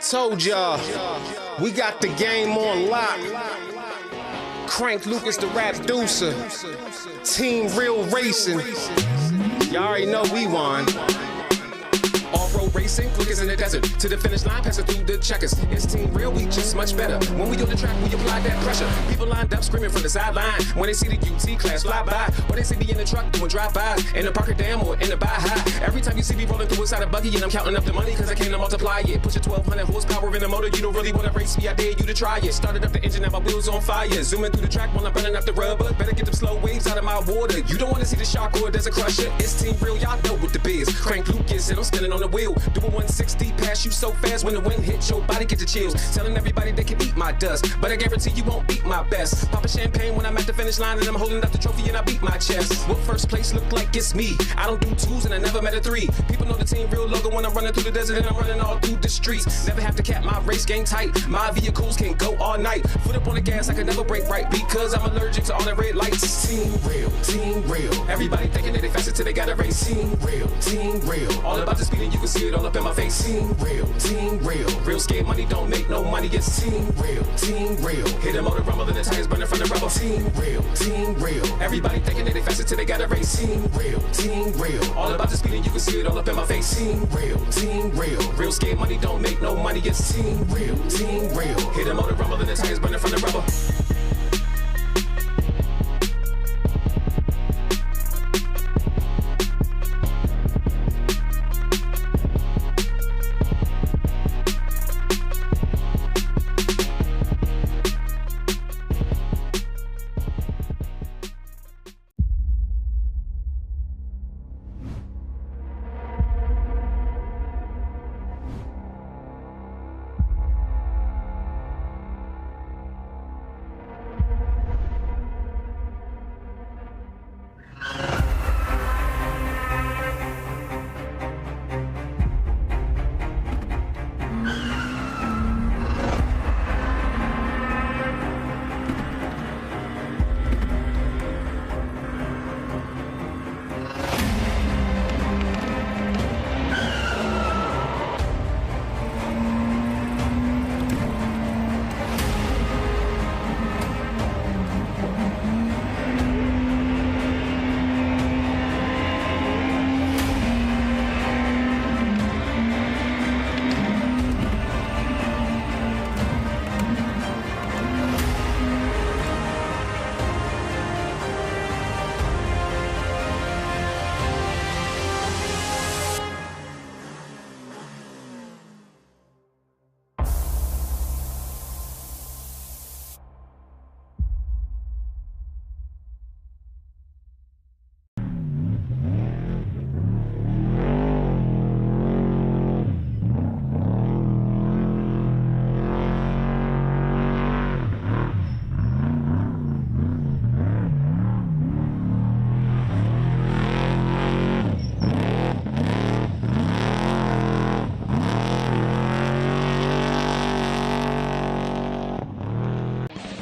Told y'all, we got the game on lock. Crank Lucas the rap deucer. Team Real Racing. Y'all already know we won. Off-road racing, quickest in the desert. To the finish line, passing through the checkers. It's Team Real, we just much better. When we on the track, we apply that pressure. People lined up screaming from the sideline. When they see the UT class fly by, or they see me in the truck doing drive-bys, in the Parker Dam or in the Baja. Every time you see me rolling through inside a buggy, and I'm counting up the money, cause I came to multiply it. Push a 1200 horsepower in the motor, you don't really wanna race me, I dare you to try it. Started up the engine, now my wheels on fire. Zooming through the track while I'm burning up the rubber. Better get them slow waves out of my water. You don't wanna see the shark or there's a crusher. It's Team Real, y'all know what the biz. Crank Lucas, and I'm spinning on the wheel. Doing 160, pass you so fast when the wind hits your body, get the chills. Telling everybody they can eat my dust, but I guarantee you won't beat my best. Popping champagne when I'm at the finish line and I'm holding up the trophy and I beat my chest. What first place look like it's me? I don't do twos and I never met a three. People know the Team Real logo when I'm running through the desert and I'm running all through the streets. Never have to cap my race game tight. My vehicles can go all night. Foot up on the gas, I can never brake right because I'm allergic to all the red lights. Team Real, Team Real. Everybody thinking that they faster till they gotta race. Team Real, Team Real. All about the speed and you can see it all up in my face. Team Real, Team Real. Real scared money don't make no money. It's Team Real, Team Real. Hit the motor rumble and the tires burning from the rubber. Team Real, Team Real. Everybody thinking that they faster till they gotta race. Team Real, Team Real. All about the speed and you can see it all up in my face. Team Real, Team Real. Real scared money don't make no money. It's Team Real, Team Real. Hit the motor rumble and the tires burning from the rubber.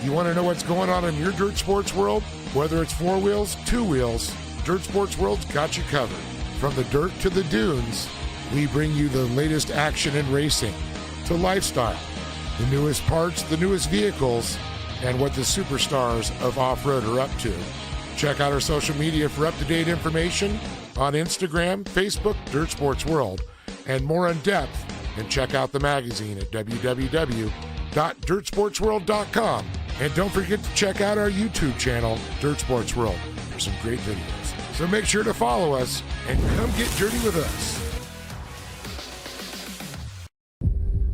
You want to know what's going on in your dirt sports world? Whether it's four wheels, two wheels, Dirt Sports World's got you covered. From the dirt to the dunes, we bring you the latest action in racing, to lifestyle, the newest parts, the newest vehicles, and what the superstars of off-road are up to. Check out our social media for up-to-date information on Instagram, Facebook, Dirt Sports World, and more in depth, and check out the magazine at www.dirtsportsworld.com. And don't forget to check out our YouTube channel, Dirt Sports World, for some great videos. So make sure to follow us and come get dirty with us.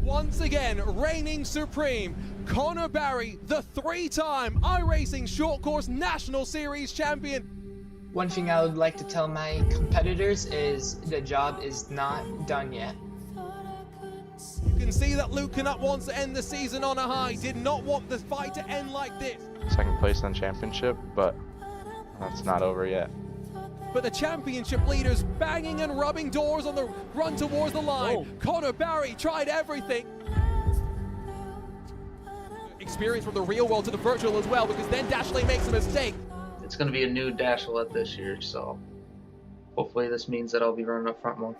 Once again, reigning supreme, Connor Barry, the three-time iRacing Short Course National Series champion. One thing I would like to tell my competitors is the job is not done yet. You can see that Luke Canutt wants to end the season on a high, did not want the fight to end like this. Second place in the championship, but that's not over yet. But the championship leaders banging and rubbing doors on the run towards the line. Whoa. Connor Barry tried everything. Experience from the real world to the virtual as well, because then Dashley makes a mistake. It's going to be a new Dashlett this year, so hopefully this means that I'll be running up front more.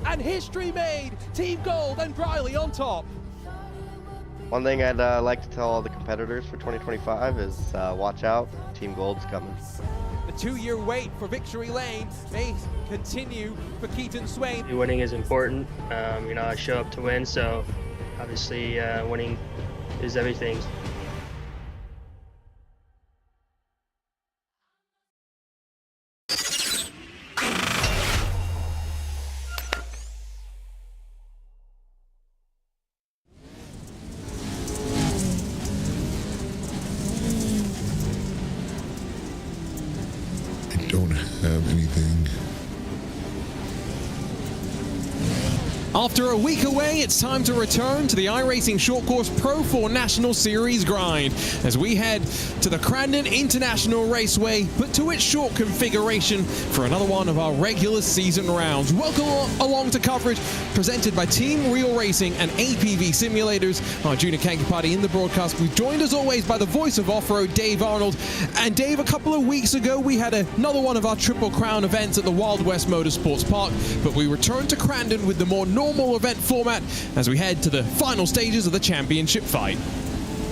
and history made. Team Gold and Briley on top. One thing I'd like to tell all the competitors for 2025 is watch out, Team Gold's coming. The 2-year wait for victory lane may continue for Keaton Swain. Winning is important. You know, I show up to win, so obviously winning is everything. I don't have anything. After a week away, it's time to return to the iRacing Short Course Pro 4 National Series grind as we head to the Crandon International Raceway, but to its short configuration for another one of our regular season rounds. Welcome along to coverage presented by Team Real Racing and APV Simulators. Our Junior Kankapati in the broadcast. We're joined as always by the voice of off-road, Dave Arnold. And Dave, a couple of weeks ago, we had another one of our Triple Crown events at the Wild West Motorsports Park, but we returned to Crandon with the more normal event format as we head to the final stages of the championship fight.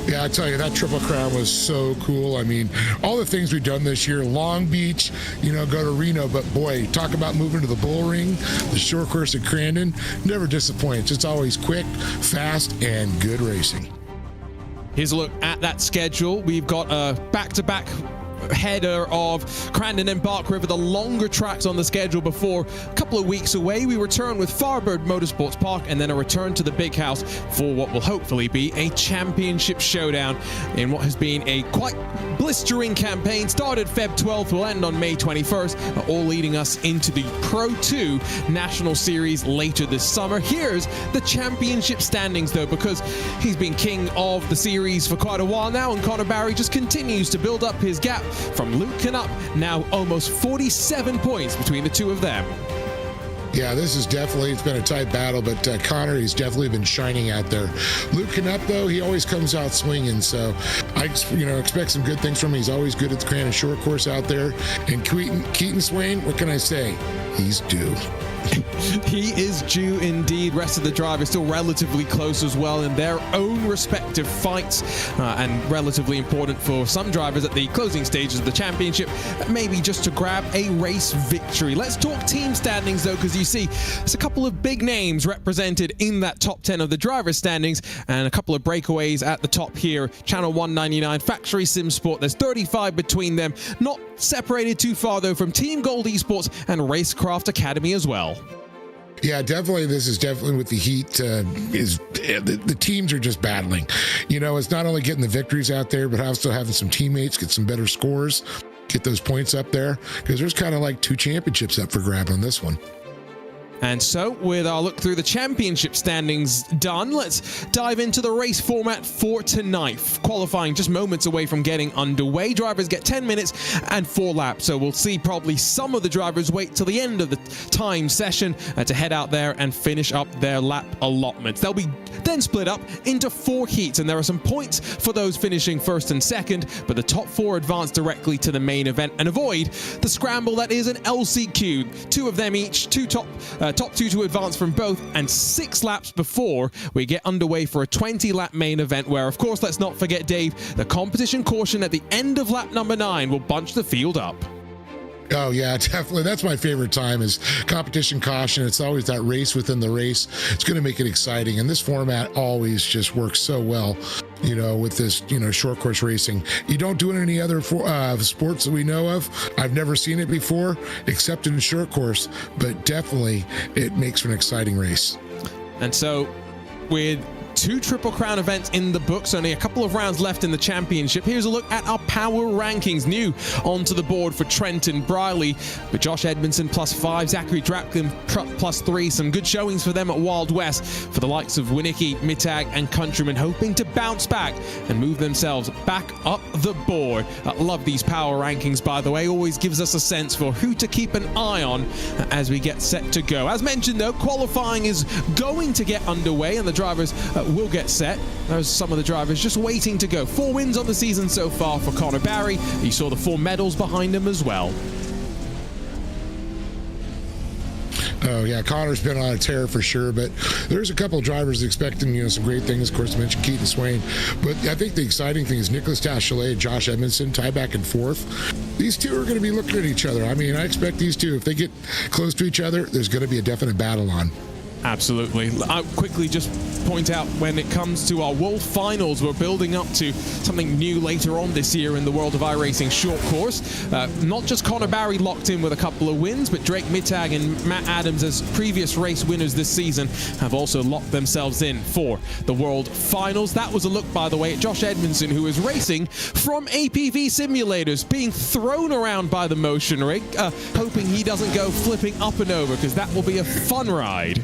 Yeah, I tell you, that Triple Crown was so cool. I mean, all the things we've done this year, Long Beach, you know, go to Reno, but boy, talk about moving to the Bull Ring, the short course at Crandon, never disappoints. It's always quick, fast, and good racing. Here's a look at that schedule. We've got a back-to-back header of Crandon and Bark River, the longer tracks on the schedule before a couple of weeks away. We return with Firebird Motorsports Park and then a return to the Big House for what will hopefully be a championship showdown in what has been a quite blistering campaign. Started Feb 12th, will end on May 21st, all leading us into the Pro 2 National Series later this summer. Here's the championship standings though, because he's been king of the series for quite a while now, and Connor Barry just continues to build up his gap from Luke Knupp, now almost 47 points between the two of them. Yeah, this is definitely, it's been a tight battle, but Connor, he's definitely been shining out there. Luke Knupp, though, he always comes out swinging, so I expect some good things from him. He's always good at the Crandon short course out there. And Keaton Swain, what can I say? He's due. He is due indeed. Rest of the drivers still relatively close as well in their own respective fights, and relatively important for some drivers at the closing stages of the championship, maybe just to grab a race victory. Let's talk team standings though, because you see there's a couple of big names represented in that top 10 of the drivers standings, and a couple of breakaways at the top here. Channel 199, Factory Sim Sport, there's 35 between them, not separated too far though from Team Gold Esports and Racecraft Academy as well. Yeah, definitely. This is definitely with the heat. The teams are just battling. You know, it's not only getting the victories out there, but also having some teammates get some better scores, get those points up there, because there's kind of like 2 championships up for grab on this one. And so, with our look through the championship standings done, let's dive into the race format for tonight. Qualifying just moments away from getting underway. Drivers get 10 minutes and 4 laps. So we'll see probably some of the drivers wait till the end of the time session to head out there and finish up their lap allotments. They'll be then split up into 4 heats, and there are some points for those finishing first and second, but the top 4 advance directly to the main event and avoid the scramble that is an LCQ. 2 of them each, top 2 to advance from both, and 6 laps before we get underway for a 20-lap main event where, of course, let's not forget, Dave, the competition caution at the end of lap number 9 will bunch the field up. Oh yeah, definitely. That's my favorite time, is competition caution. It's always that race within the race. It's going to make it exciting. And this format always just works so well, you know, with this, you know, short course racing. You don't do it in any other sports that we know of. I've never seen it before, except in short course, but definitely it makes for an exciting race. And so with 2 Triple Crown events in the books, only a couple of rounds left in the championship. Here's a look at our power rankings. New onto the board for Trenton Briley, with Josh Edmondson +5, Zachary Drapkin +3. Some good showings for them at Wild West. For the likes of Winnicki, Mittag, and Countryman, hoping to bounce back and move themselves back up the board. Love these power rankings, by the way. Always gives us a sense for who to keep an eye on as we get set to go. As mentioned, though, qualifying is going to get underway, and the drivers will get set. There's some of the drivers just waiting to go. 4 wins on the season so far for Connor Barry. You saw the 4 medals behind him as well. Oh yeah, Connor's been on a tear for sure, but there's a couple of drivers expecting some great things. Of course, I mentioned Keaton Swain, but I think the exciting thing is Nicholas Tachelet and Josh Edmondson tie back and forth. These two are going to be looking at each other. I mean, I expect these two, if they get close to each other, there's going to be a definite battle on. Absolutely. I'll quickly just point out, when it comes to our World Finals, we're building up to something new later on this year in the world of iRacing short course. Not just Connor Barry locked in with a couple of wins, but Drake Mittag and Matt Adams, as previous race winners this season, have also locked themselves in for the World Finals. That was a look, by the way, at Josh Edmondson, who is racing from APV simulators, being thrown around by the motion rig, hoping he doesn't go flipping up and over, because that will be a fun ride.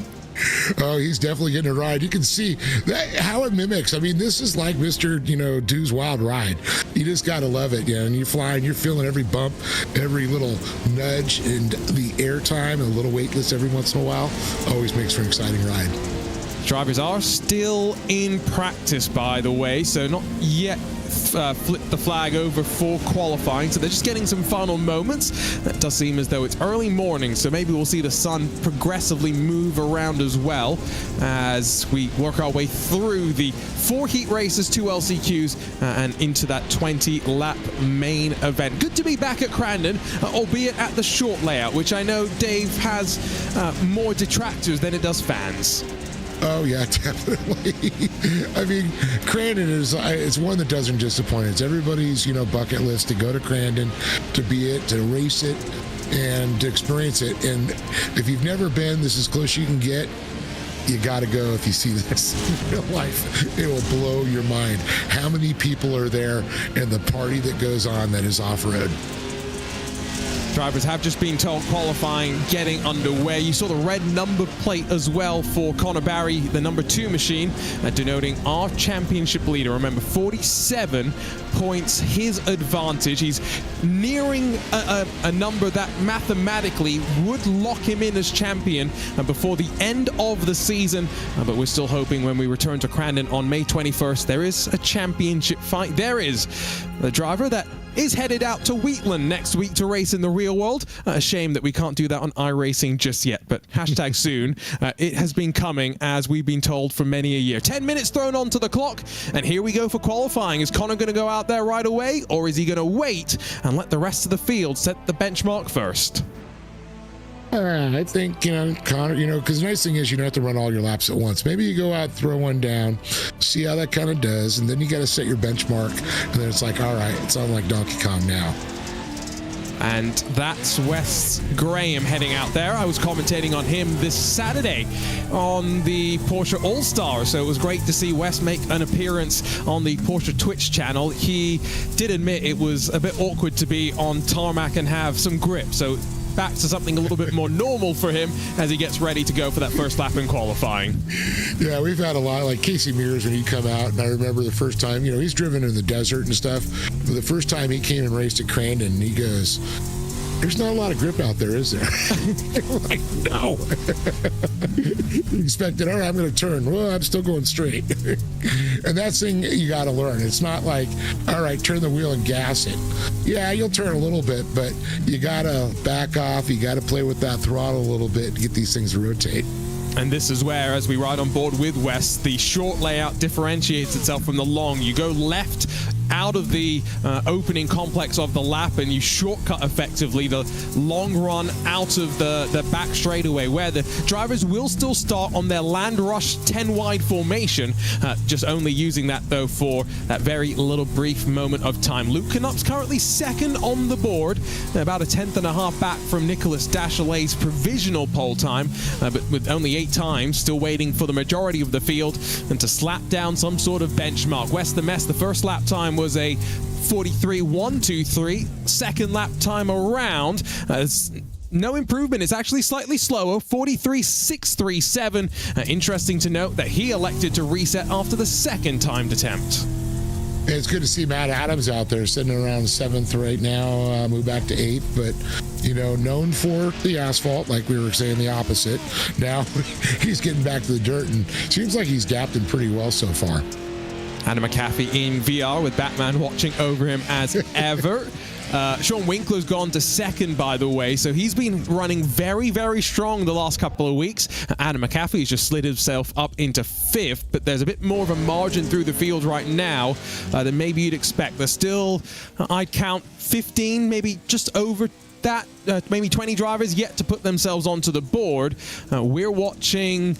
Oh, he's definitely getting a ride. You can see that, how it mimics. I mean, this is like Mr. Dew's Wild Ride. You just got to love it, and you're flying, you're feeling every bump, every little nudge, and the air time, and a little weightless every once in a while. Always makes for an exciting ride. Drivers are still in practice, by the way, so not yet flipped the flag over for qualifying, so they're just getting some final moments. It does seem as though it's early morning, so maybe we'll see the sun progressively move around as well as we work our way through the 4 heat races, 2 LCQs, and into that 20-lap main event. Good to be back at Crandon, albeit at the short layout, which I know Dave has more detractors than it does fans. Oh yeah, definitely. I mean, Crandon it's one that doesn't disappoint. It's everybody's bucket list to go to Crandon, to be it, to race it, and to experience it. And if you've never been, this is as close you can get. You got to go if you see this in real life. It will blow your mind how many people are there and the party that goes on that is off-road. Drivers have just been told qualifying getting underway. You saw the red number plate as well for Connor Barry, the number 2 machine, denoting our championship leader. Remember, 47 points his advantage. He's nearing a number that mathematically would lock him in as champion before the end of the season. But we're still hoping when we return to Crandon on May 21st, there is a championship fight. There is the driver that is headed out to Wheatland next week to race in the real world. A shame that we can't do that on iRacing just yet, but hashtag soon. It has been coming, as we've been told, for many a year. 10 minutes thrown onto the clock, and here we go for qualifying. Is Connor going to go out there right away, or is he going to wait and let the rest of the field set the benchmark first? I think, Connor, because the nice thing is you don't have to run all your laps at once. Maybe you go out, throw one down, see how that kind of does, and then you got to set your benchmark, and then it's like, all right, it's on like Donkey Kong now. And that's Wes Graham heading out there. I was commentating on him this Saturday on the Porsche All-Star, so it was great to see Wes make an appearance on the Porsche Twitch channel. He did admit it was a bit awkward to be on tarmac and have some grip, so back to something a little bit more normal for him as he gets ready to go for that first lap in qualifying. Yeah, we've had a lot, like Casey Mears when he come out, and I remember the first time, he's driven in the desert and stuff, but the first time he came and raced at Crandon, and he goes, there's not a lot of grip out there, is there? I'm like, no. You expected, all right, I'm going to turn. Well, I'm still going straight. And that's the thing you got to learn. It's not like, all right, turn the wheel and gas it. Yeah, you'll turn a little bit, but you got to back off. You got to play with that throttle a little bit to get these things to rotate. And this is where, as we ride on board with Wes, the short layout differentiates itself from the long. You go left out of the opening complex of the lap, and you shortcut effectively the long run out of the back straightaway, where the drivers will still start on their land rush 10 wide formation, just only using that though for that very little brief moment of time. Luke Knup's currently second on the board, about a 10.5 back from Nicholas Dachelet's provisional pole time, but with only 8 times, still waiting for the majority of the field and to slap down some sort of benchmark. Wes the Mess, the first lap time was a 43.123. Second lap time around, no improvement. It's actually slightly slower, 43.637. Interesting to note that he elected to reset after the second timed attempt. It's good to see Matt Adams out there sitting around 7th right now, move back to 8th, but known for the asphalt, like we were saying the opposite. Now he's getting back to the dirt, and seems like he's adapted pretty well so far. Adam McAfee in VR with Batman watching over him as ever. Sean Winkler's gone to second, by the way, so he's been running very, very strong the last couple of weeks. Adam McAfee's just slid himself up into fifth, but there's a bit more of a margin through the field right now than maybe you'd expect. There's still, I'd count 15, maybe just over that, maybe 20 drivers yet to put themselves onto the board. We're watching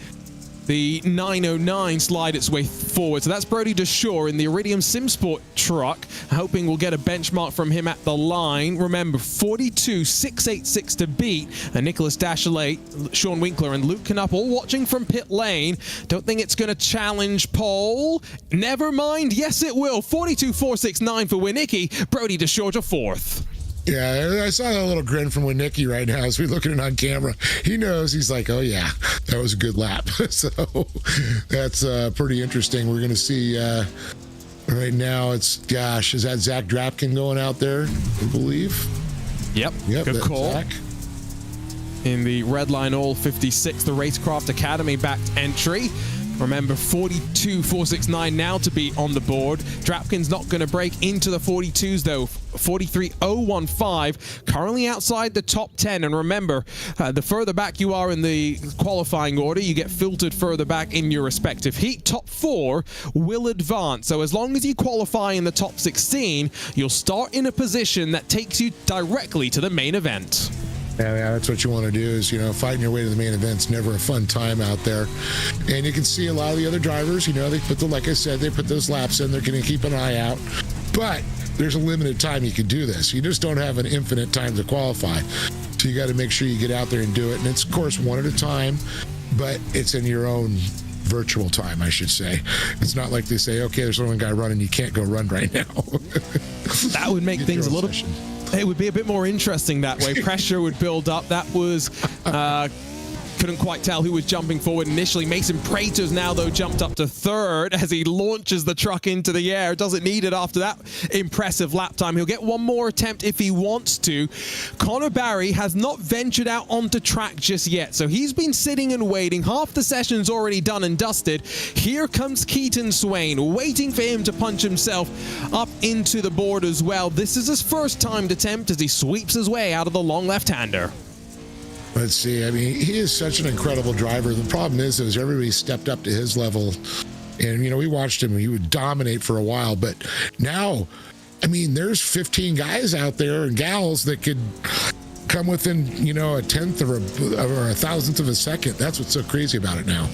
the 909 slide its way forward. So that's Brody DeShore in the Iridium SimSport truck. Hoping we'll get a benchmark from him at the line. Remember, 42.686 to beat. And Nicholas Dashley, Sean Winkler, and Luke Knupp all watching from pit lane. Don't think it's going to challenge pole. Never mind. Yes, it will. 42.469 for Winicki. Brody DeShore to fourth. Yeah, I saw that little grin from Winicki right now as we're looking at it on camera. He knows. He's like, oh, yeah, that was a good lap. So that's pretty interesting. We're going to see right now it's, gosh, is that Zach Drapkin going out there, I believe? Yep, good call. Zach. In the Redline All 56, the Racecraft Academy-backed entry. Remember, 42.469 now to be on the board. Drapkin's not going to break into the 42s, though. 43.015, currently outside the top 10. And remember, the further back you are in the qualifying order, you get filtered further back in your respective heat. Top 4 will advance. So as long as you qualify in the top 16, you'll start in a position that takes you directly to the main event. Yeah, that's what you want to do is, fighting your way to the main event's never a fun time out there. And you can see a lot of the other drivers, they put like I said, they put those laps in. They're going to keep an eye out. But there's a limited time you can do this. You just don't have an infinite time to qualify. So you got to make sure you get out there and do it. And it's, of course, one at a time, but it's in your own virtual time, I should say. It's not like they say, okay, there's only one guy running, you can't go run right now. That would make things a little... session. It would be a bit more interesting that way. Pressure would build up. That was... couldn't quite tell who was jumping forward initially. Mason Prater's now, though, jumped up to third as he launches the truck into the air. Doesn't need it after that impressive lap time. He'll get one more attempt if he wants to. Connor Barry has not ventured out onto track just yet, so he's been sitting and waiting. Half the session's already done and dusted. Here comes Keaton Swain, waiting for him to punch himself up into the board as well. This is his first timed attempt as he sweeps his way out of the long left-hander. Let's see. I mean, he is such an incredible driver. The problem is everybody stepped up to his level. And, we watched him. He would dominate for a while. But now, I mean, there's 15 guys out there and gals that could come within, a tenth or a thousandth of a second. That's what's so crazy about it now.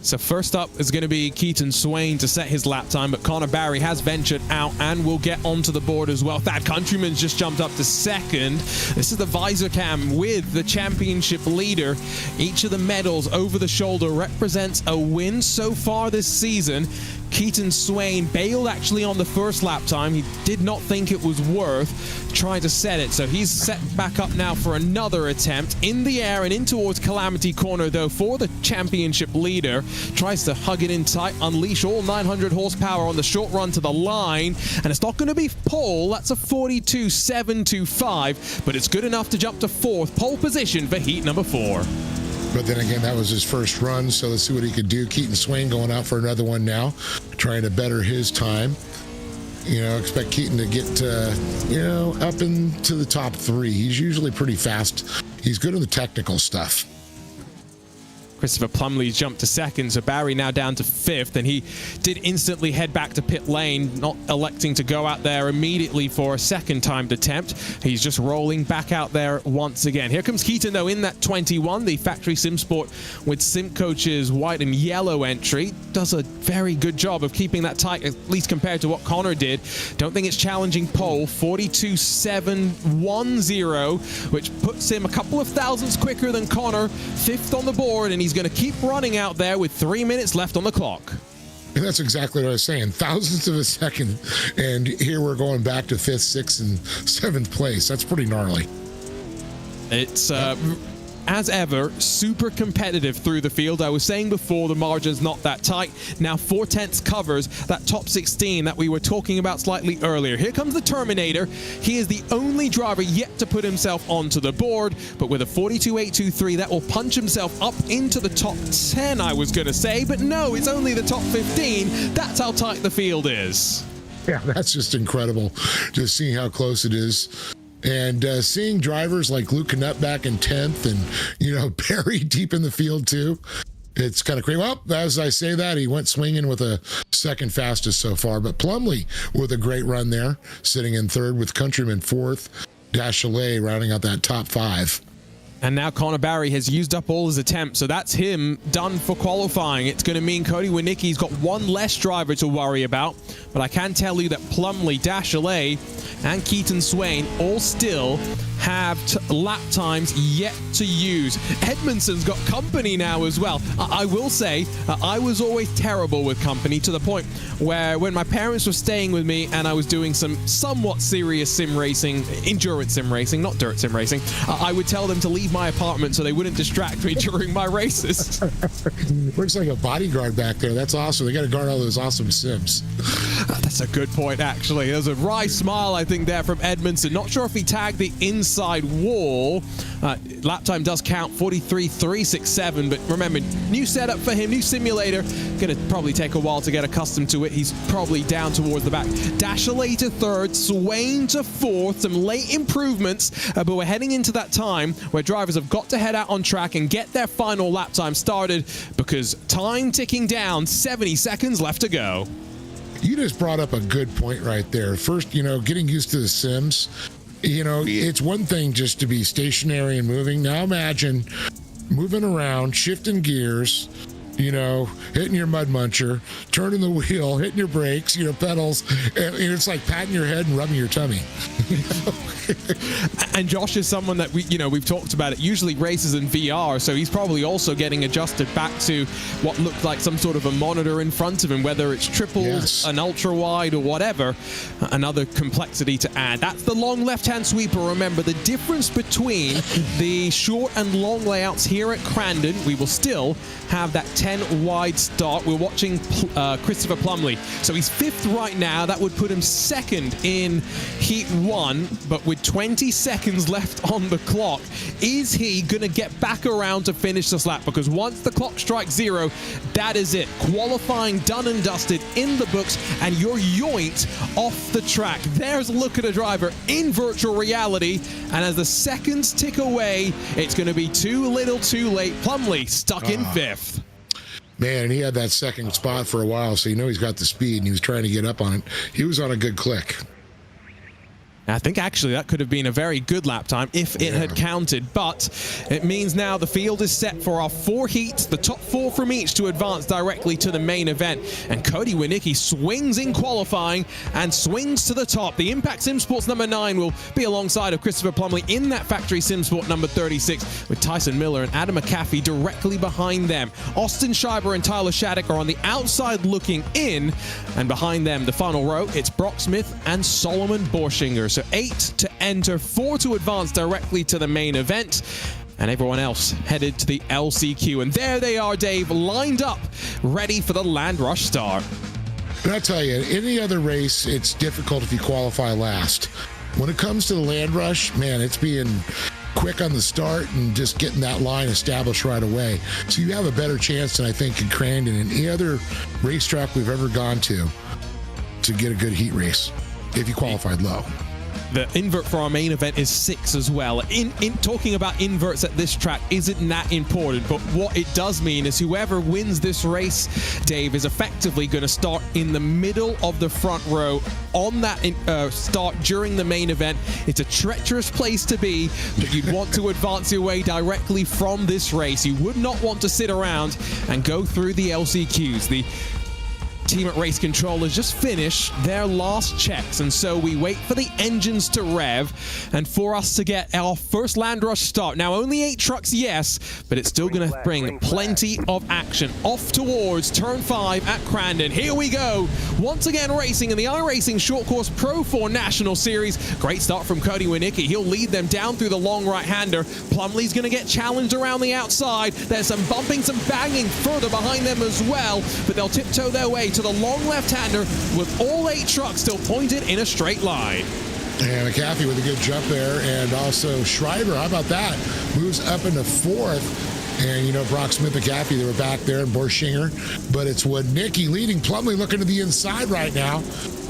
So first up is going to be Keaton Swain to set his lap time, but Connor Barry has ventured out and will get onto the board as well. Thad Countryman's just jumped up to second. This is the visor cam with the championship leader. Each of the medals over the shoulder represents a win so far this season. Keaton Swain bailed actually on the first lap time. He did not think it was worth trying to set it, so he's set back up now for another attempt. In the air and in towards Calamity Corner, though, for the championship leader. Tries to hug it in tight, unleash all 900 horsepower on the short run to the line, and it's not going to be pole. That's a 42.725, but it's good enough to jump to fourth, pole position for heat number 4. But then again, that was his first run, so let's see what he could do. Keaton Swain going out for another one now, trying to better his time. Expect Keaton to get, up into the top 3. He's usually pretty fast. He's good in the technical stuff. Christopher Plumley's jumped to second, so Barry now down to fifth, and he did instantly head back to pit lane, not electing to go out there immediately for a second timed attempt. He's just rolling back out there once again. Here comes Keaton, though, in that 21, the factory SimSport with SimCoach's white and yellow entry. Does a very good job of keeping that tight, at least compared to what Connor did. Don't think it's challenging pole, 42.710, which puts him a couple of thousandths quicker than Connor, fifth on the board, and he's going to keep running out there with 3 minutes left on the clock. And that's exactly what I was saying. Thousandths of a second. And here we're going back to 5th, 6th, and 7th place. That's pretty gnarly. It's as ever, super competitive through the field. I was saying before, the margin's not that tight. Now 4/10 covers that top 16 that we were talking about slightly earlier. Here comes the Terminator. He is the only driver yet to put himself onto the board, but with a 42.823, that will punch himself up into the top 10, I was going to say, but no, it's only the top 15. That's how tight the field is. Yeah, that's just incredible, just seeing how close it is. And seeing drivers like Luke Canutt back in 10th and, Barry deep in the field too. It's kind of crazy. Well, as I say that, he went swinging with a second fastest so far, but Plumlee with a great run there, sitting in third with Countryman fourth, Dachelet rounding out that top 5. And now Connor Barry has used up all his attempts, so that's him done for qualifying. It's going to mean Cody Winicki's got one less driver to worry about, but I can tell you that Plumlee, Dachelet, and Keaton Swain all still have lap times yet to use. Edmondson's got company now as well. I will say, I was always terrible with company, to the point where when my parents were staying with me and I was doing some somewhat serious sim racing, endurance sim racing, not dirt sim racing, I would tell them to leave my apartment so they wouldn't distract me during my races. Looks like a bodyguard back there. That's awesome. They got to guard all those awesome sims. That's a good point, actually. There's a wry smile, I think, there from Edmondson. Not sure if he tagged the inside wall. Lap time does count, 43.367, but remember, new setup for him, new simulator. Gonna probably take a while to get accustomed to it. He's probably down towards the back. Dachelet to third, Swain to fourth, some late improvements, but we're heading into that time where drivers have got to head out on track and get their final lap time started, because time ticking down, 70 seconds left to go. You just brought up a good point right there. First, getting used to the sims. It's one thing just to be stationary and moving. Now imagine moving around, shifting gears, hitting your mud muncher, turning the wheel, hitting your brakes, pedals, and it's like patting your head and rubbing your tummy. And Josh is someone that we've talked about it, usually races in VR, so he's probably also getting adjusted back to what looked like some sort of a monitor in front of him, whether it's triples, yes, an ultra wide, or whatever. Another complexity to add. That's the long left-hand sweeper. Remember, the difference between the short and long layouts here at Crandon, we will still have that 10 wide start. We're watching Christopher Plumlee. So he's 5th right now. That would put him 2nd in Heat 1, but with 20 seconds left on the clock, is he going to get back around to finish this lap? Because once the clock strikes 0, that is it. Qualifying done and dusted, in the books, and you're yoinked off the track. There's a look at a driver in virtual reality, and as the seconds tick away, it's going to be too little too late. Plumlee stuck in 5th. Man, he had that second spot for a while, so he's got the speed, and he was trying to get up on it. He was on a good click. I think actually that could have been a very good lap time if it had counted, but it means now the field is set for our 4 heats, the top 4 from each to advance directly to the main event. And Cody Winicki swings in qualifying and swings to the top. The Impact Sim Sports number 9 will be alongside of Christopher Plumlee in that Factory Sim Sport number 36, with Tyson Miller and Adam McAfee directly behind them. Austin Schreiber and Tyler Shattuck are on the outside looking in, and behind them, the final row, it's Brock Smith and Solomon Borschinger. So 8 to enter, 4 to advance directly to the main event, and everyone else headed to the LCQ. And there they are, Dave, lined up, ready for the Land Rush start. And I tell you, any other race, it's difficult if you qualify last. When it comes to the Land Rush, man, it's being quick on the start and just getting that line established right away. So you have a better chance than I think in Crandon and any other racetrack we've ever gone to get a good heat race if you qualified low. The invert for our main event is 6 as well. In talking about inverts at this track isn't that important, but what it does mean is whoever wins this race, Dave, is effectively going to start in the middle of the front row on that start during the main event. It's a treacherous place to be, but you'd want to advance your way directly from this race. You would not want to sit around and go through the LCQs. Team at Race Control has just finished their last checks, and so we wait for the engines to rev and for us to get our first land rush start. Now, only 8 trucks, yes, but it's still going to bring plenty of action. Off towards turn 5 at Crandon. Here we go. Once again racing in the iRacing Short Course Pro 4 National Series. Great start from Cody Winicki. He'll lead them down through the long right-hander. Plumley's going to get challenged around the outside. There's some bumping, some banging further behind them as well, but they'll tiptoe their way to the long left-hander with all 8 trucks still pointed in a straight line. And McAfee with a good jump there, and also Schreiber, how about that? Moves up into 4th. And, you know, Brock Smith, McAfee, they were back there, and Borschinger. But it's Winicki leading. Plumley looking to the inside right now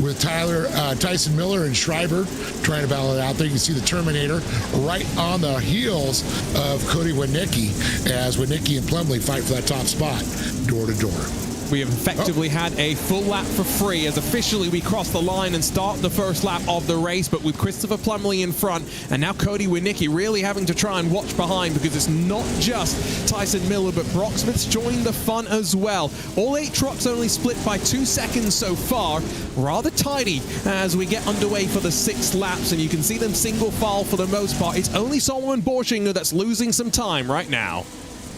with Tyson Miller and Schreiber trying to battle it out there. You can see the Terminator right on the heels of Cody Winicki as Winicki and Plumley fight for that top spot, door to door. We have effectively had a full lap for free as officially we cross the line and start the first lap of the race, but with Christopher Plumley in front and now Cody Winicki really having to try and watch behind because it's not just Tyson Miller, but Brock Smith's joined the fun as well. All 8 trucks only split by 2 seconds so far. Rather tidy as we get underway for the 6 laps, and you can see them single file for the most part. It's only Solomon Borschinger that's losing some time right now.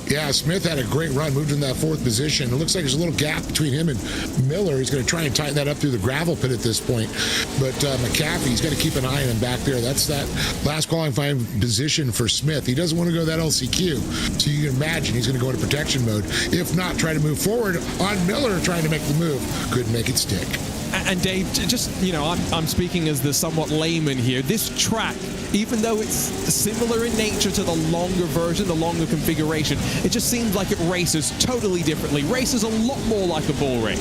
Yeah, Smith had a great run, moved in that 4th position. It looks like there's a little gap between him and Miller. He's going to try and tighten that up through the gravel pit at this point. But McAfee, he's got to keep an eye on him back there. That's that last qualifying position for Smith. He doesn't want to go that LCQ. So you can imagine he's going to go into protection mode. If not, try to move forward on Miller trying to make the move. Couldn't make it stick. And Dave, just, you know, I'm speaking as the somewhat layman here. This track, even though it's similar in nature to the longer version, the longer configuration, it just seems like it races totally differently. Races a lot more like a bull ring.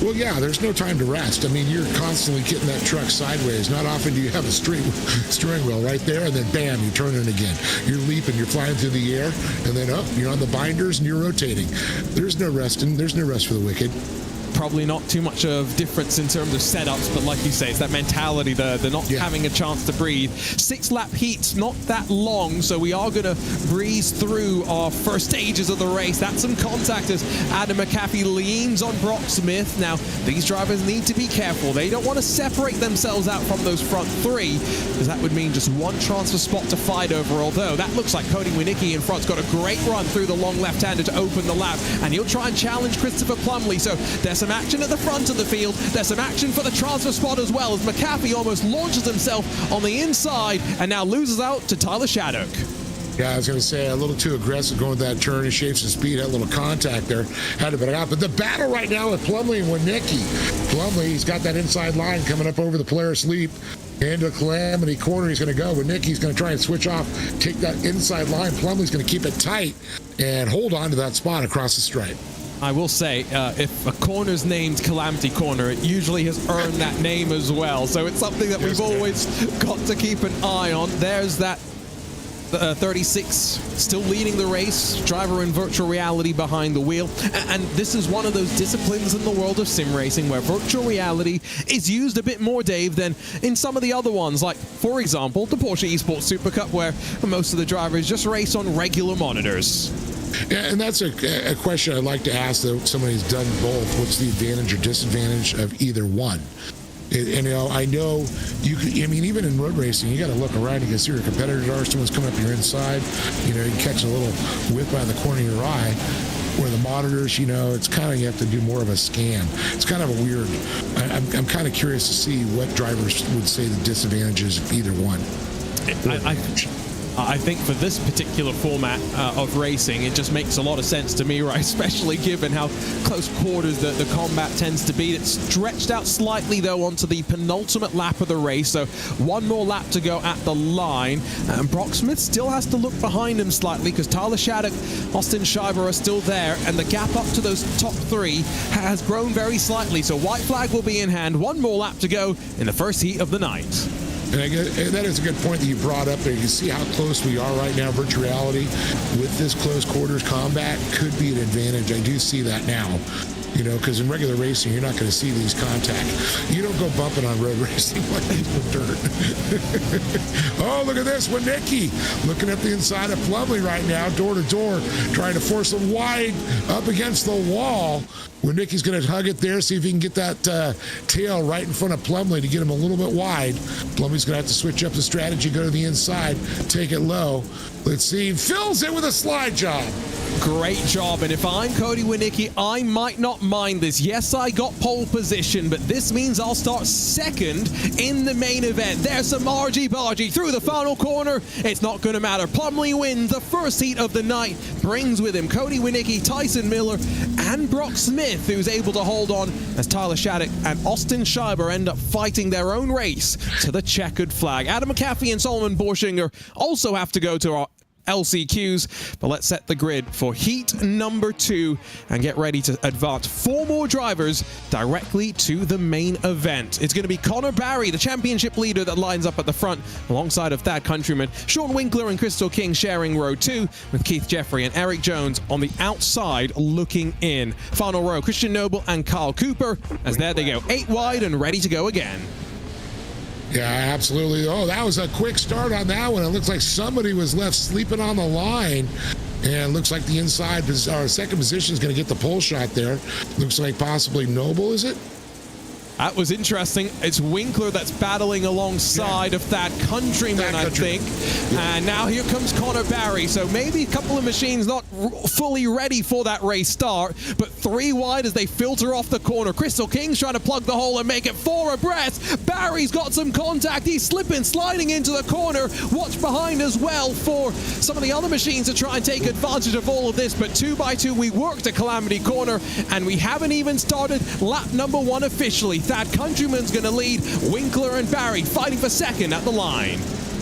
Well, yeah, there's no time to rest. I mean, you're constantly getting that truck sideways. Not often do you have a steering wheel right there, and then bam, you turn it again. You're leaping, you're flying through the air, and then up, you're on the binders and you're rotating. There's no resting. There's no rest for the wicked. Probably not too much of difference in terms of setups, but like you say, it's that mentality, they're not having a chance to breathe. 6-lap heats, not that long, so we are going to breeze through our first stages of the race. That's some contact as Adam McAfee leans on Brock Smith. Now, these drivers need to be careful. They don't want to separate themselves out from those front 3, because that would mean just one transfer spot to fight over, although that looks like Cody Winicki in front's got a great run through the long left-hander to open the lap, and he'll try and challenge Christopher Plumley, so there's some action at the front of the field. There's some action for the transfer spot as well as McAfee almost launches himself on the inside and now loses out to Tyler Shattuck. Yeah, I was going to say a little too aggressive going with that turn and shapes and speed. Had a little contact there. Had to back out. But the battle right now with Plumley and Winicki. Plumley, he's got that inside line coming up over the Polaris Leap. Into Calamity Corner, he's going to go. Winicki's going to try and switch off, take that inside line. Plumley's going to keep it tight and hold on to that spot across the stripe. I will say, if a corner's named Calamity Corner, it usually has earned that name as well. So it's something that we've always got to keep an eye on. There's that 36 still leading the race, driver in virtual reality behind the wheel. And this is one of those disciplines in the world of sim racing where virtual reality is used a bit more, Dave, than in some of the other ones. Like, for example, the Porsche Esports Super Cup, where most of the drivers just race on regular monitors. Yeah, and that's a question I'd like to ask somebody who's done both. What's the advantage or disadvantage of either one? And, you know, I know you can, I mean, even in road racing, you got to look around. You can see where your competitors are. Someone's coming up your inside. You know, you can catch a little whip by the corner of your eye. Where the monitors, you know, it's kind of, you have to do more of a scan. It's kind of a weird, I'm kind of curious to see what drivers would say the disadvantages of either one. I think for this particular format of racing, it just makes a lot of sense to me, right? Especially given how close quarters the combat tends to be. It's stretched out slightly, though, onto the penultimate lap of the race. So one more lap to go at the line. And Brock Smith still has to look behind him slightly because Tyler Shattuck, Austin Schreiber are still there. And the gap up to those top 3 has grown very slightly. So white flag will be in hand. One more lap to go in the first heat of the night. And I guess that is a good point that you brought up there. You see how close we are right now. Virtual reality with this close quarters combat could be an advantage. I do see that now. You know, because in regular racing, you're not going to see these contacts. You don't go bumping on road racing like these with dirt. Oh, look at this. Winicki looking at the inside of Plumley right now, door to door, trying to force him wide up against the wall. Winicki's going to hug it there, see if he can get that tail right in front of Plumlee to get him a little bit wide. Plumlee's going to have to switch up the strategy, go to the inside, take it low. Let's see, fills it with a slide job. Great job, and if I'm Cody Winicki, I might not mind this. Yes, I got pole position, but this means I'll start second in the main event. There's some argy-bargy through the final corner. It's not going to matter. Plumlee wins the first heat of the night, brings with him Cody Winicki, Tyson Miller, and Brock Smith, who's able to hold on as Tyler Shattuck and Austin Schreiber end up fighting their own race to the checkered flag. Adam McAfee and Solomon Borschinger also have to go to our LCQs, but let's set the grid for heat number 2 and get ready to advance 4 more drivers directly to the main event. It's going to be Connor Barry, the championship leader, that lines up at the front alongside of Thad Countryman, Sean Winkler and Crystal King sharing row 2 with Keith Jeffrey and Eric Jones on the outside looking in. Final row, Christian Noble and Kyle Cooper, as there they go, 8 wide and ready to go again. Yeah, absolutely. Oh, that was a quick start on that one. It looks like somebody was left sleeping on the line. And looks like the inside, our second position is going to get the pole shot there. Looks like possibly Noble, is it? That was interesting. It's Winkler that's battling alongside of Thad Countryman, I think. Yeah. And now here comes Connor Barry. So maybe a couple of machines not fully ready for that race start, but 3 wide as they filter off the corner. Crystal King's trying to plug the hole and make it 4 abreast. Barry's got some contact. He's slipping, sliding into the corner. Watch behind as well for some of the other machines to try and take advantage of all of this. But 2 by 2, we worked a Calamity Corner, and we haven't even started lap number 1 officially. Thad Countryman's going to lead. Winkler and Barry fighting for second at the line.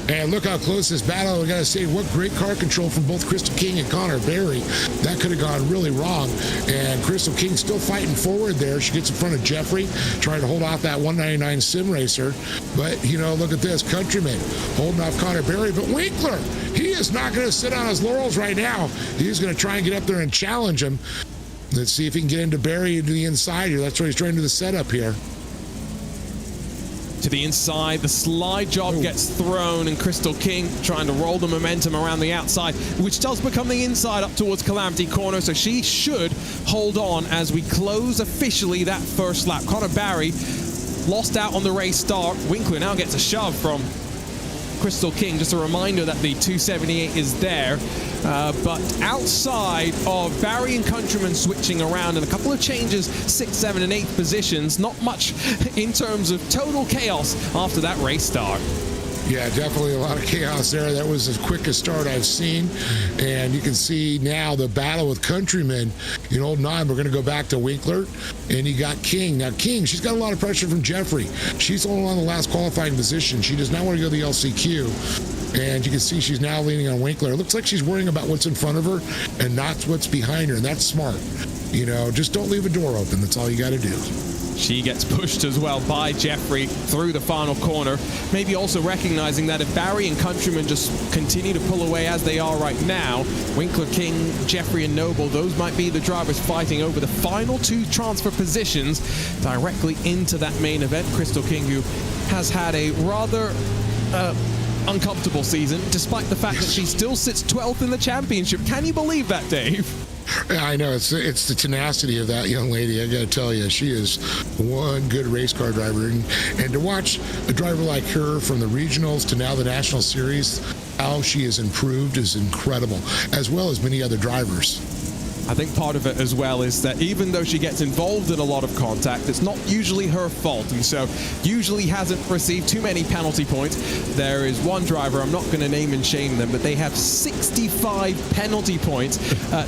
And look how close this battle. We got to say, what great car control from both Crystal King and Connor Barry. That could have gone really wrong. And Crystal King still fighting forward there. She gets in front of Jeffrey, trying to hold off that 199 Sim Racer. But, you know, look at this. Countryman holding off Connor Barry. But Winkler, he is not going to sit on his laurels right now. He's going to try and get up there and challenge him. Let's see if he can get into Barry into the inside here. That's what he's trying to do the setup here. To the inside, the slide job gets thrown, and Crystal King trying to roll the momentum around the outside, which does become the inside up towards Calamity Corner, so she should hold on as we close officially that first lap. Connor Barry lost out on the race start. Winkler now gets a shove from Crystal King. Just a reminder that the 278 is there. But outside of Barry and Countryman switching around and a couple of changes, 6th, 7th, and 8th positions, not much in terms of total chaos after that race start. Yeah, definitely a lot of chaos there. That was the quickest start I've seen. And you can see now the battle with Countryman in old 9. We're going to go back to Winkler. And you got King. Now, King, she's got a lot of pressure from Jeffrey. She's holding on the last qualifying position. She does not want to go to the LCQ. And you can see she's now leaning on Winkler. It looks like she's worrying about what's in front of her and not what's behind her. And that's smart. You know, just don't leave a door open. That's all you got to do. She gets pushed as well by Jeffrey through the final corner. Maybe also recognizing that if Barry and Countryman just continue to pull away as they are right now, Winkler, King, Jeffrey, and Noble, those might be the drivers fighting over the final 2 transfer positions directly into that main event. Crystal King, who has had a rather uncomfortable season, despite the fact that she still sits 12th in the championship. Can you believe that, Dave? I know, it's the tenacity of that young lady. I got to tell you, she is one good race car driver. And to watch a driver like her from the regionals to now the national series, how she has improved is incredible, as well as many other drivers. I think part of it as well is that even though she gets involved in a lot of contact, it's not usually her fault, and so usually hasn't received too many penalty points. There is one driver, I'm not going to name and shame them, but they have 65 penalty points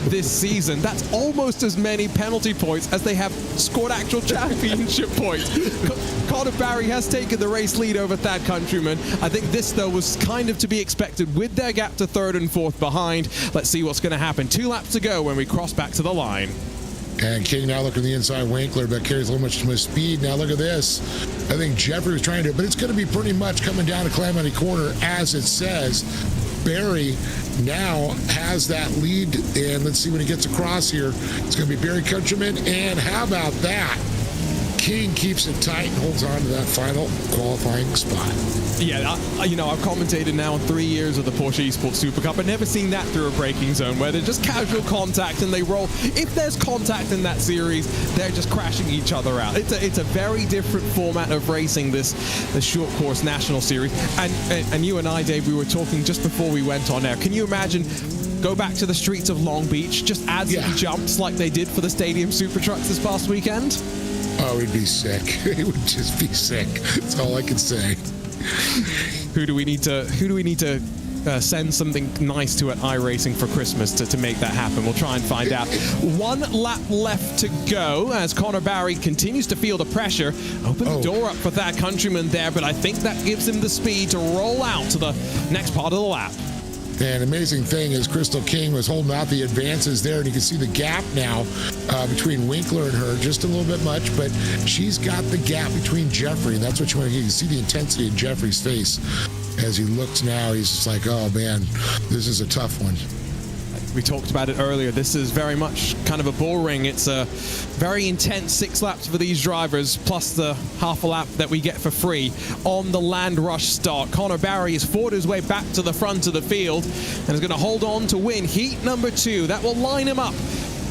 this season. That's almost as many penalty points as they have scored actual championship points. Connor Barry has taken the race lead over Thad Countryman. I think this, though, was kind of to be expected with their gap to 3rd and 4th behind. Let's see what's going to happen. 2 laps to go when we cross back to the line. And King now looking at the inside. Winkler, but carries a little much too much speed. Now look at this. I think Jeffrey was trying to, but it's going to be pretty much coming down to Calamity Corner as it says. Barry now has that lead, and let's see when he gets across here. It's going to be Barry Countryman, and how about that? King keeps it tight and holds on to that final qualifying spot. Yeah, I've commentated now on 3 years of the Porsche Esports Super Cup. I've never seen that through a braking zone where they're just casual contact and they roll. If there's contact in that series, they're just crashing each other out. It's a very different format of racing, this short course national series. And you and I, Dave, we were talking just before we went on air. Can you imagine? Go back to the streets of Long Beach, just add some jumps like they did for the Stadium Super Trucks this past weekend? Oh, it'd be sick. It would just be sick. That's all I can say. Who do we need to send something nice to at iRacing for Christmas to make that happen? We'll try and find out. 1 lap left to go as Connor Barry continues to feel the pressure. Open the door up for that countryman there, but I think that gives him the speed to roll out to the next part of the lap. And amazing thing is Crystal King was holding out the advances there, and you can see the gap now between Winkler and her, just a little bit much, but she's got the gap between Jeffrey, and that's what you want to hear. You see the intensity in Jeffrey's face as he looks now. He's just like, oh man, this is a tough one. We talked about it earlier. This is very much kind of a bull ring. It's a very intense 6 laps for these drivers, plus the half a lap that we get for free on the land rush start. Connor Barry has fought his way back to the front of the field and is going to hold on to win heat number 2. That will line him up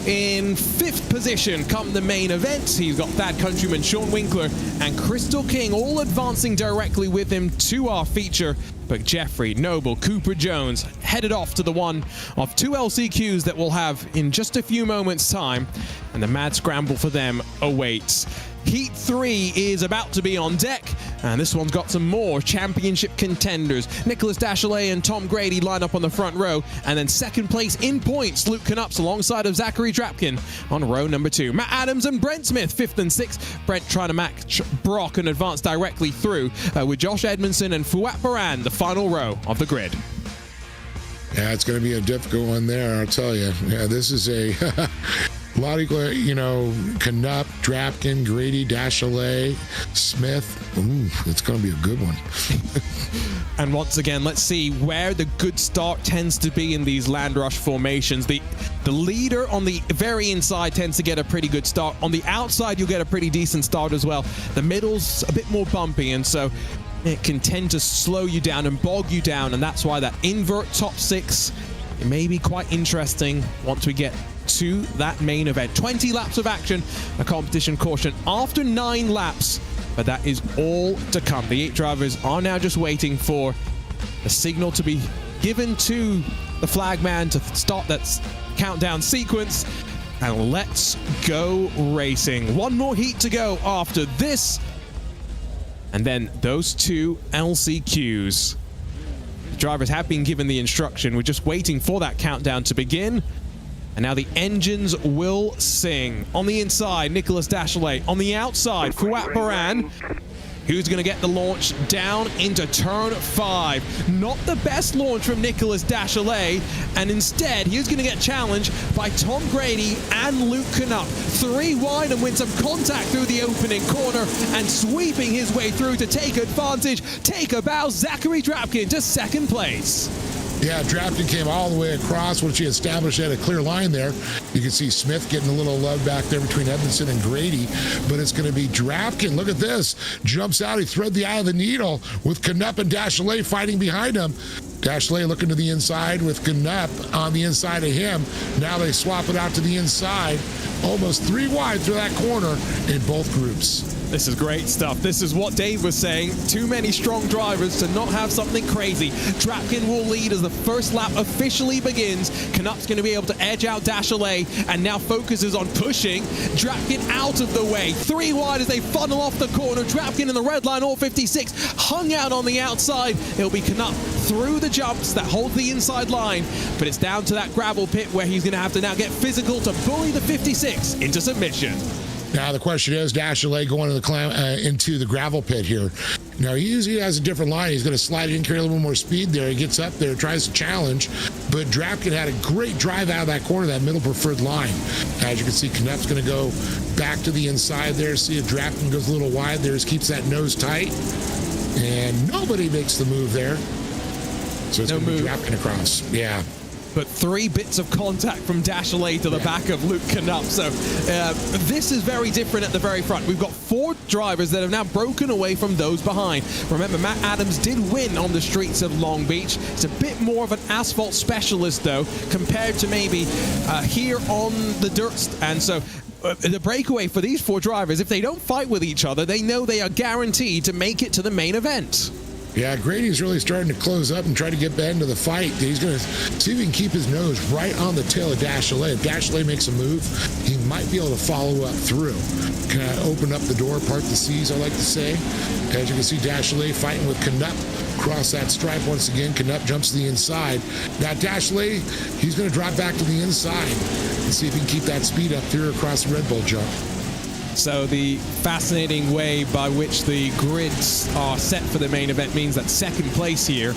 in 5th position come the main event. He's got Thad Countryman, Sean Winkler, and Crystal King all advancing directly with him to our feature. But Jeffrey, Noble, Cooper Jones headed off to the one of 2 LCQs that we'll have in just a few moments' time, and the mad scramble for them awaits. Heat 3 is about to be on deck, and this one's got some more championship contenders. Nicholas Dachelet and Tom Grady line up on the front row, and then second place in points, Luke Knups alongside of Zachary Drapkin on row number 2. Matt Adams and Brent Smith, 5th and 6th. Brent trying to match Brock and advance directly through with Josh Edmondson and Fouad Baran, the final row of the grid. Yeah, it's going to be a difficult one there, I'll tell you. Yeah, this is a lot of, Knupp, Drapkin, Grady, Dachelet, Smith. Ooh, it's going to be a good one. And once again, let's see where the good start tends to be in these land rush formations. The leader on the very inside tends to get a pretty good start. On the outside, you'll get a pretty decent start as well. The middle's a bit more bumpy, and so it can tend to slow you down and bog you down, and that's why that invert top 6, it may be quite interesting once we get to that main event. 20 laps of action, a competition caution after 9 laps, but that is all to come. The 8 drivers are now just waiting for the signal to be given to the flagman to start that countdown sequence, and let's go racing. One more heat to go after this, and then those 2 LCQs. The drivers have been given the instruction. We're just waiting for that countdown to begin. And now the engines will sing. On the inside, Nicholas Dachelet. On the outside, Fouad Baran. Who's going to get the launch down into turn 5? Not the best launch from Nicholas Dachelet, and instead he's going to get challenged by Tom Grady and Luke Knupp. 3 wide and win some contact through the opening corner, and sweeping his way through to take advantage. Take a bow, Zachary Drapkin to 2nd place. Yeah, Drapkin came all the way across when she established at a clear line there. You can see Smith getting a little love back there between Edmondson and Grady, but it's going to be Drapkin. Look at this. Jumps out. He thread the eye of the needle with Knupp and Dachelet fighting behind him. Dachelet looking to the inside with Knupp on the inside of him. Now they swap it out to the inside. Almost 3 wide through that corner in both groups. This is great stuff. This is what Dave was saying. Too many strong drivers to not have something crazy. Drapkin will lead as the first lap officially begins. Knupp's going to be able to edge out Dachelet and now focuses on pushing Drapkin out of the way. 3 wide as they funnel off the corner. Drapkin in the red line, all 56, hung out on the outside. It'll be Knupp through the jumps that hold the inside line, but it's down to that gravel pit where he's going to have to now get physical to bully the 56 into submission. Now the question is, Dachelet going into the gravel pit here. Now he usually has a different line. He's going to slide in, carry a little more speed there. He gets up there, tries to challenge, but Drapkin had a great drive out of that corner, that middle preferred line. As you can see, Knupp's going to go back to the inside there. See if Drapkin goes a little wide there. Just keeps that nose tight, and nobody makes the move there. So it's going to be Drapkin across. Yeah. but 3 bits of contact from Dashley to the back of Luke Knupp. So this is very different at the very front. We've got 4 drivers that have now broken away from those behind. Remember, Matt Adams did win on the streets of Long Beach. It's a bit more of an asphalt specialist, though, compared to maybe here on the dirt. And so the breakaway for these 4 drivers, if they don't fight with each other, they know they are guaranteed to make it to the main event. Yeah, Grady's really starting to close up and try to get back into the fight. He's going to see if he can keep his nose right on the tail of Dashley. If Dashley makes a move, he might be able to follow up through. Kind of open up the door, part the seas, I like to say. As you can see, Dashley fighting with Knupp. Cross that stripe once again. Knupp jumps to the inside. Now Dashley, he's going to drop back to the inside and see if he can keep that speed up through across the Red Bull jump. So the fascinating way by which the grids are set for the main event means that second place here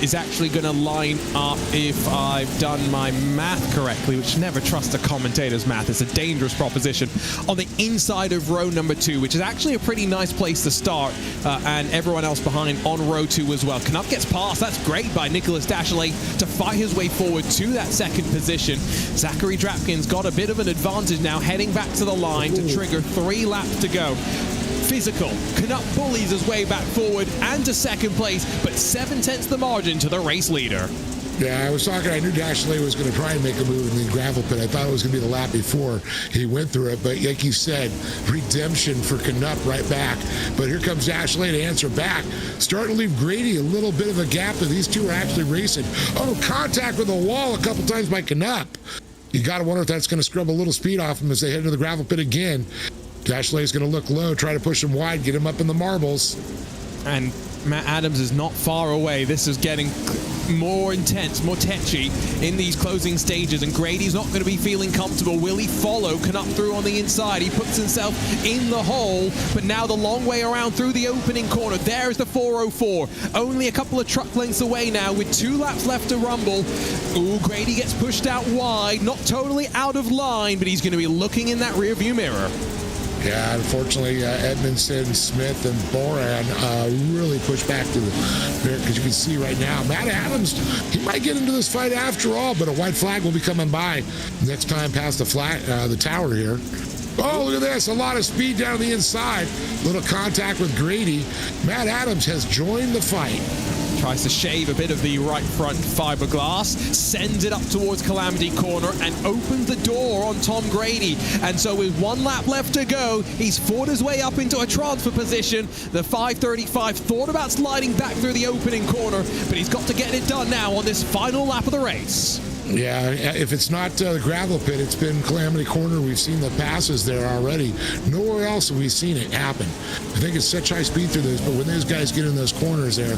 is actually going to line up, if I've done my math correctly, which never trust a commentator's math. It's a dangerous proposition. On the inside of row number 2, which is actually a pretty nice place to start, and everyone else behind on row 2 as well. Knupp gets past. That's great by Nicholas Dashley to fight his way forward to that second position. Zachary Drapkin's got a bit of an advantage now, heading back to the line to trigger 3 laps to go. Physical. Knupp bullies his way back forward and to second place, but 7/10 the margin to the race leader. Yeah, I knew Dashley was going to try and make a move in the gravel pit. I thought it was going to be the lap before he went through it, but like you said, redemption for Knupp right back. But here comes Dashley to answer back. Starting to leave Grady a little bit of a gap, but these two are actually racing. Oh, contact with the wall a couple times by Knupp. You got to wonder if that's going to scrub a little speed off him as they head into the gravel pit again. Dashley's going to look low, try to push him wide, get him up in the marbles. And Matt Adams is not far away. This is getting more intense, more tetchy in these closing stages, and Grady's not going to be feeling comfortable. Will he follow Knupp through on the inside? He puts himself in the hole, but now the long way around through the opening corner. There's the 404. Only a couple of truck lengths away now with 2 laps left to rumble. Ooh, Grady gets pushed out wide, not totally out of line, but he's going to be looking in that rear view mirror. Yeah, unfortunately, Edmondson, Smith, and Boran really pushed back to the there, because you can see right now, Matt Adams, he might get into this fight after all, but a white flag will be coming by next time past the tower here. Oh, look at this. A lot of speed down the inside. Little contact with Grady. Matt Adams has joined the fight. Tries to shave a bit of the right front fiberglass, sends it up towards Calamity Corner, and opens the door on Tom Grady. And so with 1 lap left to go, he's fought his way up into a transfer position. The 535 thought about sliding back through the opening corner, but he's got to get it done now on this final lap of the race. Yeah, if it's not the gravel pit, it's been Calamity Corner. We've seen the passes there already. Nowhere else have we seen it happen. I think it's such high speed through those, but when those guys get in those corners there,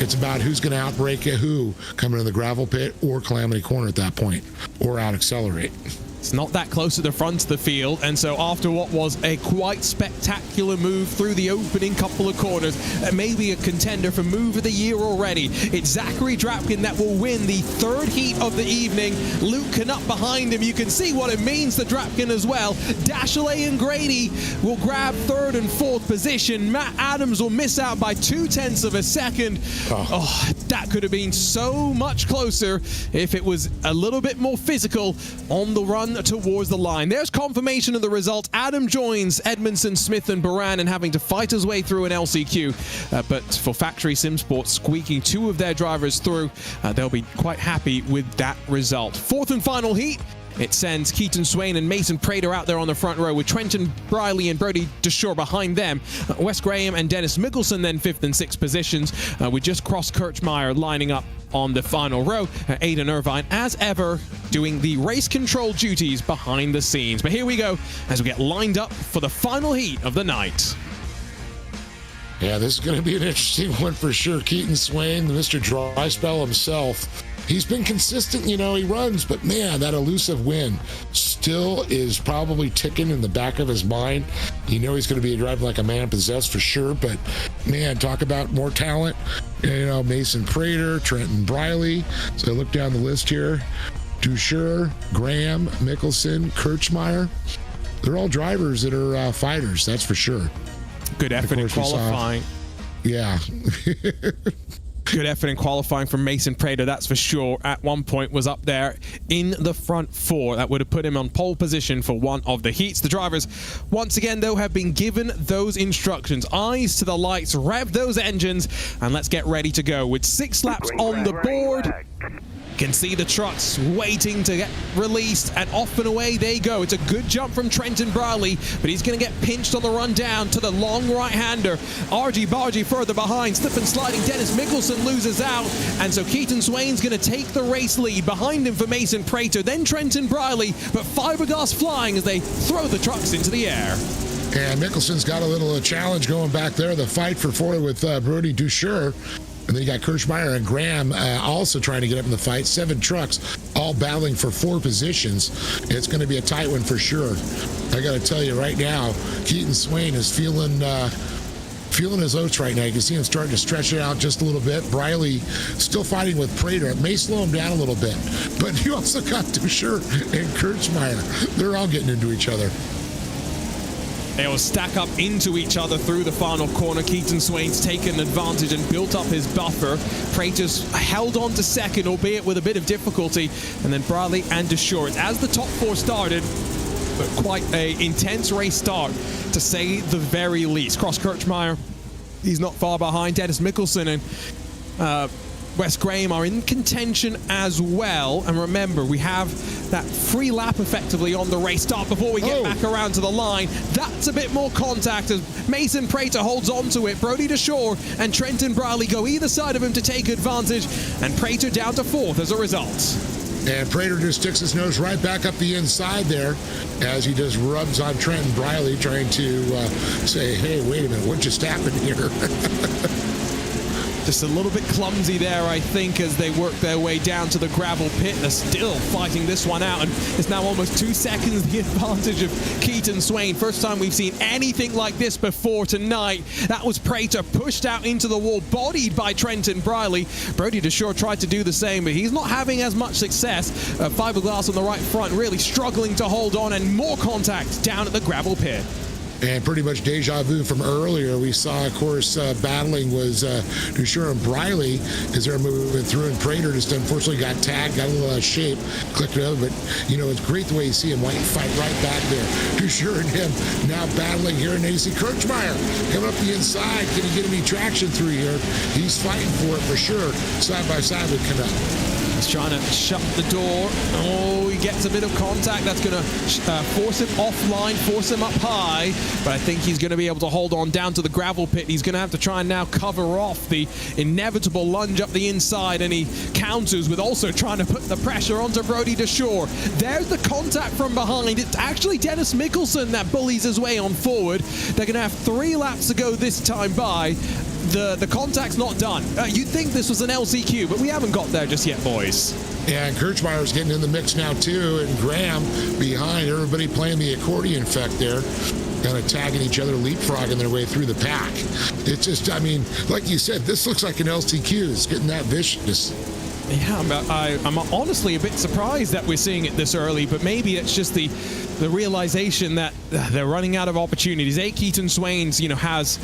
it's about who's going to outbrake who coming in the gravel pit or Calamity Corner at that point, or out accelerate. It's not that close to the front of the field, and so after what was a quite spectacular move through the opening couple of corners, maybe a contender for Move of the Year already, it's Zachary Drapkin that will win the 3rd heat of the evening. Luke Knupp behind him. You can see what it means to Drapkin as well. Dashley and Grady will grab 3rd and 4th position. Matt Adams will miss out by 0.2 of a second. Oh, that could have been so much closer if it was a little bit more physical on the run towards the line. There's confirmation of the result. Adam joins Edmondson, Smith, and Baran in having to fight his way through an LCQ. But for Factory Sim Sports, squeaking 2 of their drivers through, they'll be quite happy with that result. 4th and final heat. It sends Keaton Swain and Mason Prater out there on the front row with Trenton Briley and Brody DeShore behind them. Wes Graham and Dennis Mickelson then 5th and 6th positions. We just crossed Kirchmeier lining up on the final row. Aidan Irvine, as ever, doing the race control duties behind the scenes. But here we go as we get lined up for the final heat of the night. Yeah, this is going to be an interesting one for sure. Keaton Swain, Mr. Dry Spell himself. He's been consistent, he runs, but man, that elusive win still is probably ticking in the back of his mind. He's going to be driving like a man possessed for sure, but man, talk about more talent. Mason Prater, Trenton Briley. So I look down the list here. Dusher, Graham, Mickelson, Kirchmeier. They're all drivers that are fighters, that's for sure. Good effort in qualifying. Yeah. Good effort in qualifying from Mason Prater, that's for sure. At one point was up there in the front 4. That would have put him on pole position for one of the heats. The drivers, once again, though, have been given those instructions. Eyes to the lights, rev those engines, and let's get ready to go. With 6 laps on the board, you can see the trucks waiting to get released, and off and away they go. It's a good jump from Trenton Briley, but he's going to get pinched on the run down to the long right-hander. Argy Bargy further behind, slip and sliding. Dennis Mickelson loses out, and so Keaton Swain's going to take the race lead. Behind him for Mason Prater, then Trenton Briley, but fiberglass flying as they throw the trucks into the air. And Mickelson's got a little challenge going back there. The fight for 4 with Brody Ducheur. And then you got Kirchmeier and Graham also trying to get up in the fight. 7 trucks all battling for 4 positions. It's going to be a tight one for sure. I got to tell you right now, Keaton Swain is feeling his oats right now. You can see him starting to stretch it out just a little bit. Briley still fighting with Prater. It may slow him down a little bit. But you also got Ducheur and Kirchmeier. They're all getting into each other. They will stack up into each other through the final corner. Keaton Swain's taken advantage and built up his buffer. Prater's held on to second, albeit with a bit of difficulty. And then Bradley and Ducheur. As the top 4 started, but quite an intense race start, to say the very least. Cross Kirchmeier, he's not far behind. Dennis Mickelson and Wes Graham are in contention as well. And remember, we have that free lap effectively on the race start before we get back around to the line. That's a bit more contact as Mason Prater holds on to it. Brody Ducheur and Trenton Briley go either side of him to take advantage, and Prater down to 4th as a result. And Prater just sticks his nose right back up the inside there as he just rubs on Trenton Briley, trying to say, hey, wait a minute, what just happened here? Just a little bit clumsy there, I think, as they work their way down to the gravel pit. They're still fighting this one out, and it's now almost 2 seconds the advantage of Keaton Swain. First time we've seen anything like this before tonight. That was Prater pushed out into the wall, bodied by Trenton Briley. Brody Ducheur tried to do the same, but he's not having as much success. Fiberglass on the right front, really struggling to hold on, and more contact down at the gravel pit. And pretty much deja vu from earlier. We saw, of course, battling was Ducheur and Briley as they're moving through, and Prater just unfortunately got tagged, got a little out of shape, clicked it over. But, you know, it's great the way you see him fight right back there. Ducheur and him now battling here, and AC Kirchmeier coming up the inside. Can he get any traction through here? He's fighting for it for sure, side by side with Canuck. He's trying to shut the door. Oh, he gets a bit of contact. That's going to force him offline, force him up high. But I think he's going to be able to hold on down to the gravel pit. He's going to have to try and now cover off the inevitable lunge up the inside. And he counters with also trying to put the pressure onto Brody Ducheur. There's the contact from behind. It's actually Dennis Mickelson that bullies his way on forward. They're going to have 3 laps to go this time by. The contact's not done. You'd think this was an LCQ, but we haven't got there just yet, boys. Yeah, and Kirchmeier's getting in the mix now, too, and Graham behind. Everybody playing the accordion effect there, kind of tagging each other, leapfrogging their way through the pack. It's just, I mean, like you said, this looks like an LCQ. It's getting that vicious. Yeah, I'm honestly a bit surprised that we're seeing it this early, but maybe it's just the realization that they're running out of opportunities. Keaton Swain's, has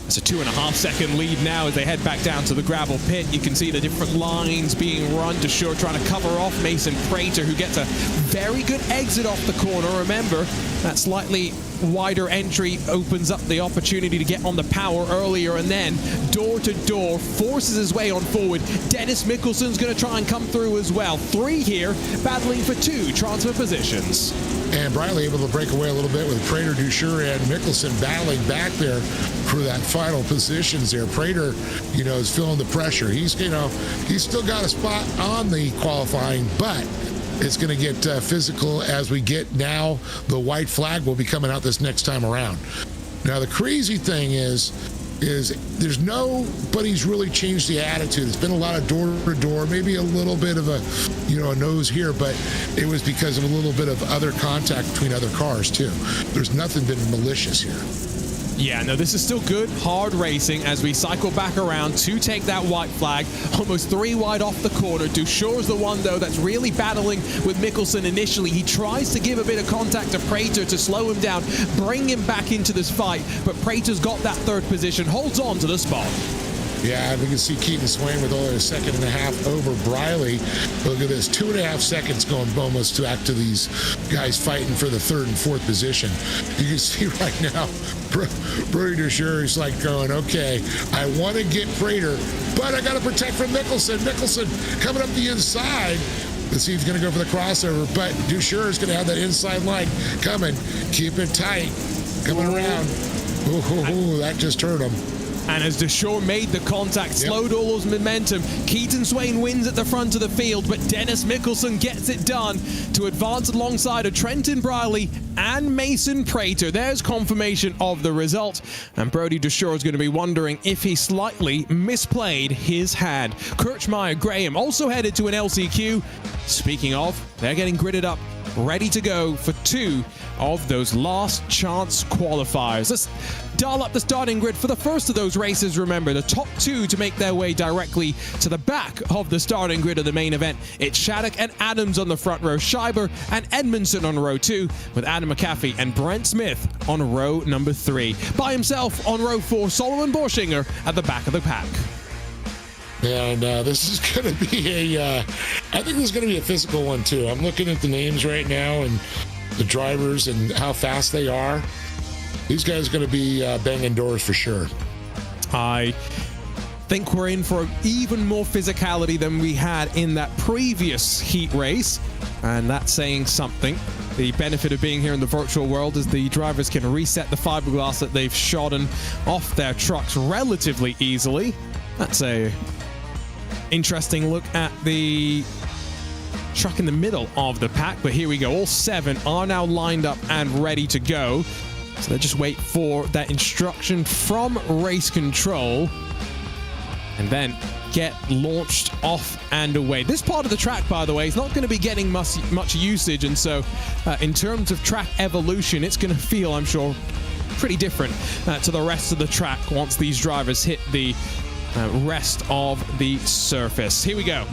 it's a 2.5 second lead now as they head back down to the gravel pit. You can see the different lines being run. Ducheur trying to cover off Mason Prater, who gets a very good exit off the corner. Remember, that slightly wider entry opens up the opportunity to get on the power earlier, and then door to door forces his way on forward. Dennis Mickelson's going to try and come through as well. 3 here, battling for 2 transfer positions. And Briley able to break away a little bit with Prater, Ducheur, and Mickelson battling back there for that final positions there. Prater, is feeling the pressure. He's still got a spot on the qualifying, but it's going to get physical as we get now. The white flag will be coming out this next time around. Now, the crazy thing is there's nobody's really changed the attitude. It's been a lot of door-to-door, maybe a little bit of a nose here, but it was because of a little bit of other contact between other cars, too. There's nothing been malicious here. Yeah, no, this is still good, hard racing as we cycle back around to take that white flag. Almost 3 wide off the corner. Ducheur's the one, though, that's really battling with Mickelson initially. He tries to give a bit of contact to Prater to slow him down, bring him back into this fight, but Prater's got that 3rd position, holds on to the spot. Yeah, we can see Keaton Swain with only a second and a half over Briley. Look at this, 2.5 seconds going almost back to these guys fighting for the third and fourth position. You can see right now, Brody Desure is like going, okay, I want to get Prater, but I got to protect from Mickelson. Mickelson coming up the inside. Let's see if he's going to go for the crossover, but Desure is going to have that inside line coming. Keep it tight. Coming around. Ooh, that just hurt him. And as Desure made the contact, slowed all those momentum, Keaton Swain wins at the front of the field, but Dennis Mickelson gets it done to advance alongside of Trenton Briley and Mason Prater. There's confirmation of the result, and Brody Desure is going to be wondering if he slightly misplayed his hand. Kirchmeier Graham also headed to an LCQ. Speaking of, they're getting gridded up, ready to go for 2 of those last chance qualifiers. Let's dial up the starting grid for the first of those races. Remember, the top 2 to make their way directly to the back of the starting grid of the main event. It's Shattuck and Adams on the front row, Scheiber and Edmondson on row 2, with Adam McAfee and Brent Smith on row number 3. By himself on row 4, Solomon Borschinger at the back of the pack. And this is going to be I think this is going to be a physical one too. I'm looking at the names right now and the drivers and how fast they are. These guys are going to be banging doors for sure. I think we're in for even more physicality than we had in that previous heat race, and that's saying something. The benefit of being here in the virtual world is the drivers can reset the fiberglass that they've shodden off their trucks relatively easily. That's a interesting look at the truck in the middle of the pack, but here we go. All 7 are now lined up and ready to go. So they just wait for that instruction from race control and then get launched off and away. This part of the track, by the way, is not going to be getting much usage, and so in terms of track evolution, it's going to feel, I'm sure, pretty different to the rest of the track once these drivers hit the rest of the surface. Here we go.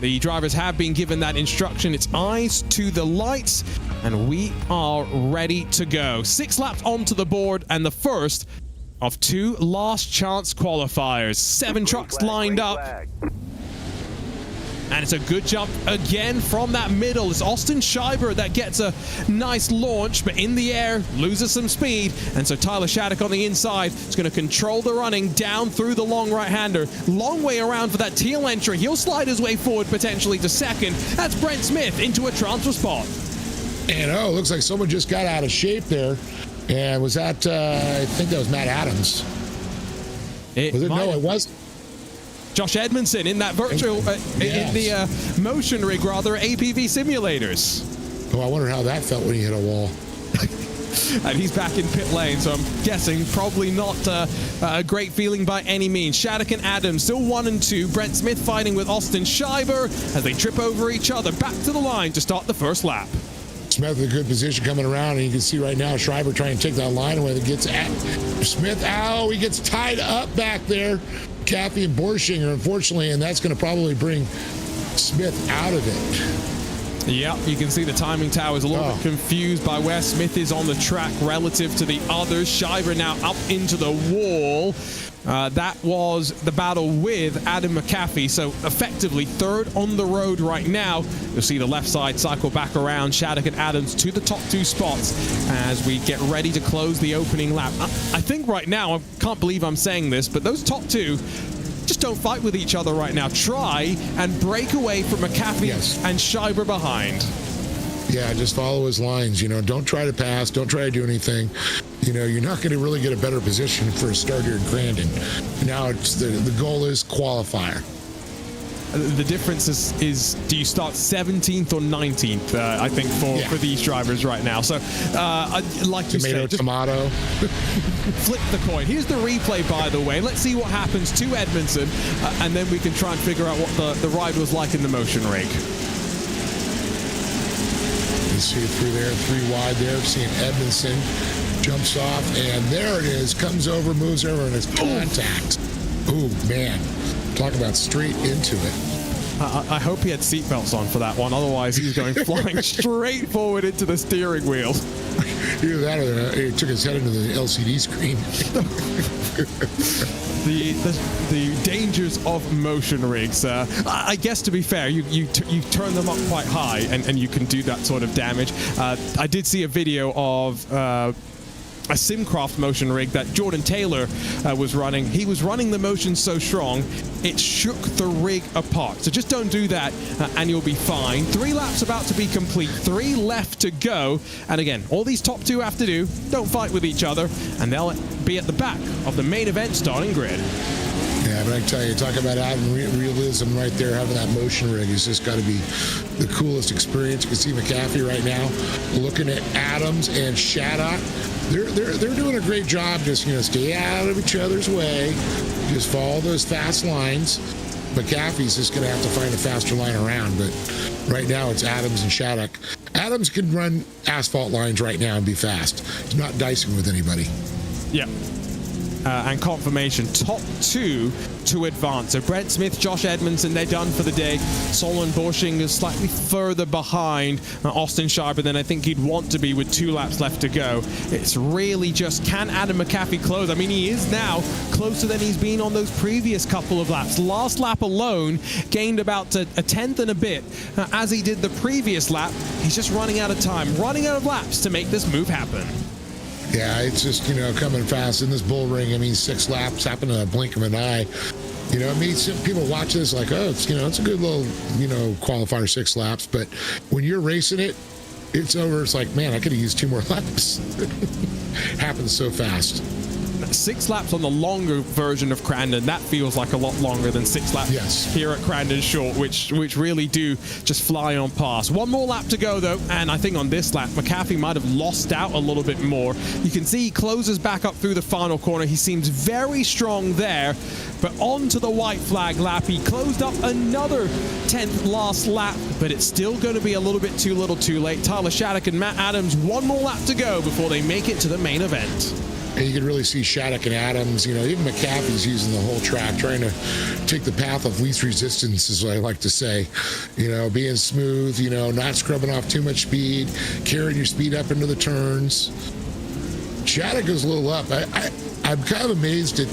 The drivers have been given that instruction. It's eyes to the lights, and we are ready to go. 6 laps onto the board, and the first of 2 last chance qualifiers. 7 trucks lined up. And it's a good jump again from that middle. It's Austin Scheiber that gets a nice launch, but in the air, loses some speed. And so Tyler Shattuck on the inside is going to control the running down through the long right-hander. Long way around for that teal entry. He'll slide his way forward potentially to second. That's Brent Smith into a transfer spot. And looks like someone just got out of shape there. And was that, I think that was Matt Adams. No, it wasn't. Josh Edmondson in that virtual, in the motion rig, rather, APV simulators. Oh, I wonder how that felt when he hit a wall. And he's back in pit lane, so I'm guessing probably not a great feeling by any means. Shattuck and Adams still 1 and 2. Brent Smith fighting with Austin Scheiber as they trip over each other. Back to the line to start the first lap. Smith in a good position coming around, and you can see right now Schreiber trying to take that line away. That gets at Smith. Ow, he gets tied up back there. Caffey and Borschinger, unfortunately, and that's going to probably bring Smith out of it. Yep, you can see the timing tower is a little bit confused by where Smith is on the track relative to the others. Scheiber now up into the wall. That was the battle with Adam McAfee, so effectively 3rd on the road right now. You'll see the left side cycle back around. Shattuck and Adams to the top 2 spots as we get ready to close the opening lap. I think right now, I can't believe I'm saying this, but those top 2 just don't fight with each other right now. Try and break away from McAfee and Scheiber behind. Yeah, just follow his lines. Don't try to pass. Don't try to do anything. You're not going to really get a better position for a start here in Grandin. Now it's the goal is qualifier. The difference is do you start 17th or 19th, I think, for these drivers right now. So, like you said, tomato. Flip the coin. Here's the replay, by the way. Let's see what happens to Edmondson, and then we can try and figure out what the ride was like in the motion rig. You see it through there, 3 wide there. Seeing Edmondson jumps off, and there it is. Comes over, moves over, and it's contact. Ooh, man. Talk about straight into it. I hope he had seatbelts on for that one. Otherwise, he's going flying straight forward into the steering wheel. Either that or he took his head into the LCD screen. the dangers of motion rigs. I guess, to be fair, you turn them up quite high and you can do that sort of damage. I did see a video of a Simcraft motion rig that Jordan Taylor was running. He was running the motion so strong, it shook the rig apart. So just don't do that and you'll be fine. 3 laps about to be complete, 3 left to go. And again, all these top 2 have to do, don't fight with each other, and they'll be at the back of the main event starting grid. Yeah, but I tell you, talk about adding realism right there. Having that motion rig has just got to be the coolest experience. You can see McAfee right now looking at Adams and Shattuck. They're doing a great job. Just stay out of each other's way. Just follow those fast lines. McAfee's just going to have to find a faster line around. But right now it's Adams and Shattuck. Adams can run asphalt lines right now and be fast. He's not dicing with anybody. Yeah. And confirmation, top 2 to advance. So Brent Smith, Josh Edmondson, they're done for the day. Solon Borshing is slightly further behind Austin Schreiber than I think he'd want to be with 2 laps left to go. It's really just, can Adam McAfee close? I mean, he is now closer than he's been on those previous couple of laps. Last lap alone gained about a tenth and a bit. As he did the previous lap, he's just running out of time, running out of laps to make this move happen. Yeah, it's just, coming fast in this bull ring. I mean, 6 laps happen in a blink of an eye. Some people watch this like, oh, it's a good little, qualifier 6 laps. But when you're racing it, it's over. It's like, man, I could have used 2 more laps. Happens so fast. 6 laps on the longer version of Crandon, that feels like a lot longer than 6 laps here at Crandon Short, which really do just fly on past. 1 more lap to go though, and I think on this lap McAfee might have lost out a little bit more. You can see he closes back up through the final corner. He seems very strong there, but onto the white flag lap, he closed up another 10th last lap, but it's still going to be a little bit too little too late. Tyler Shattuck and Matt Adams, 1 more lap to go before they make it to the main event. And you can really see Shattuck and Adams, even McAfee's using the whole track, trying to take the path of least resistance, is what I like to say. Being smooth, not scrubbing off too much speed, carrying your speed up into the turns. Shattuck goes a little up. I'm kind of amazed at,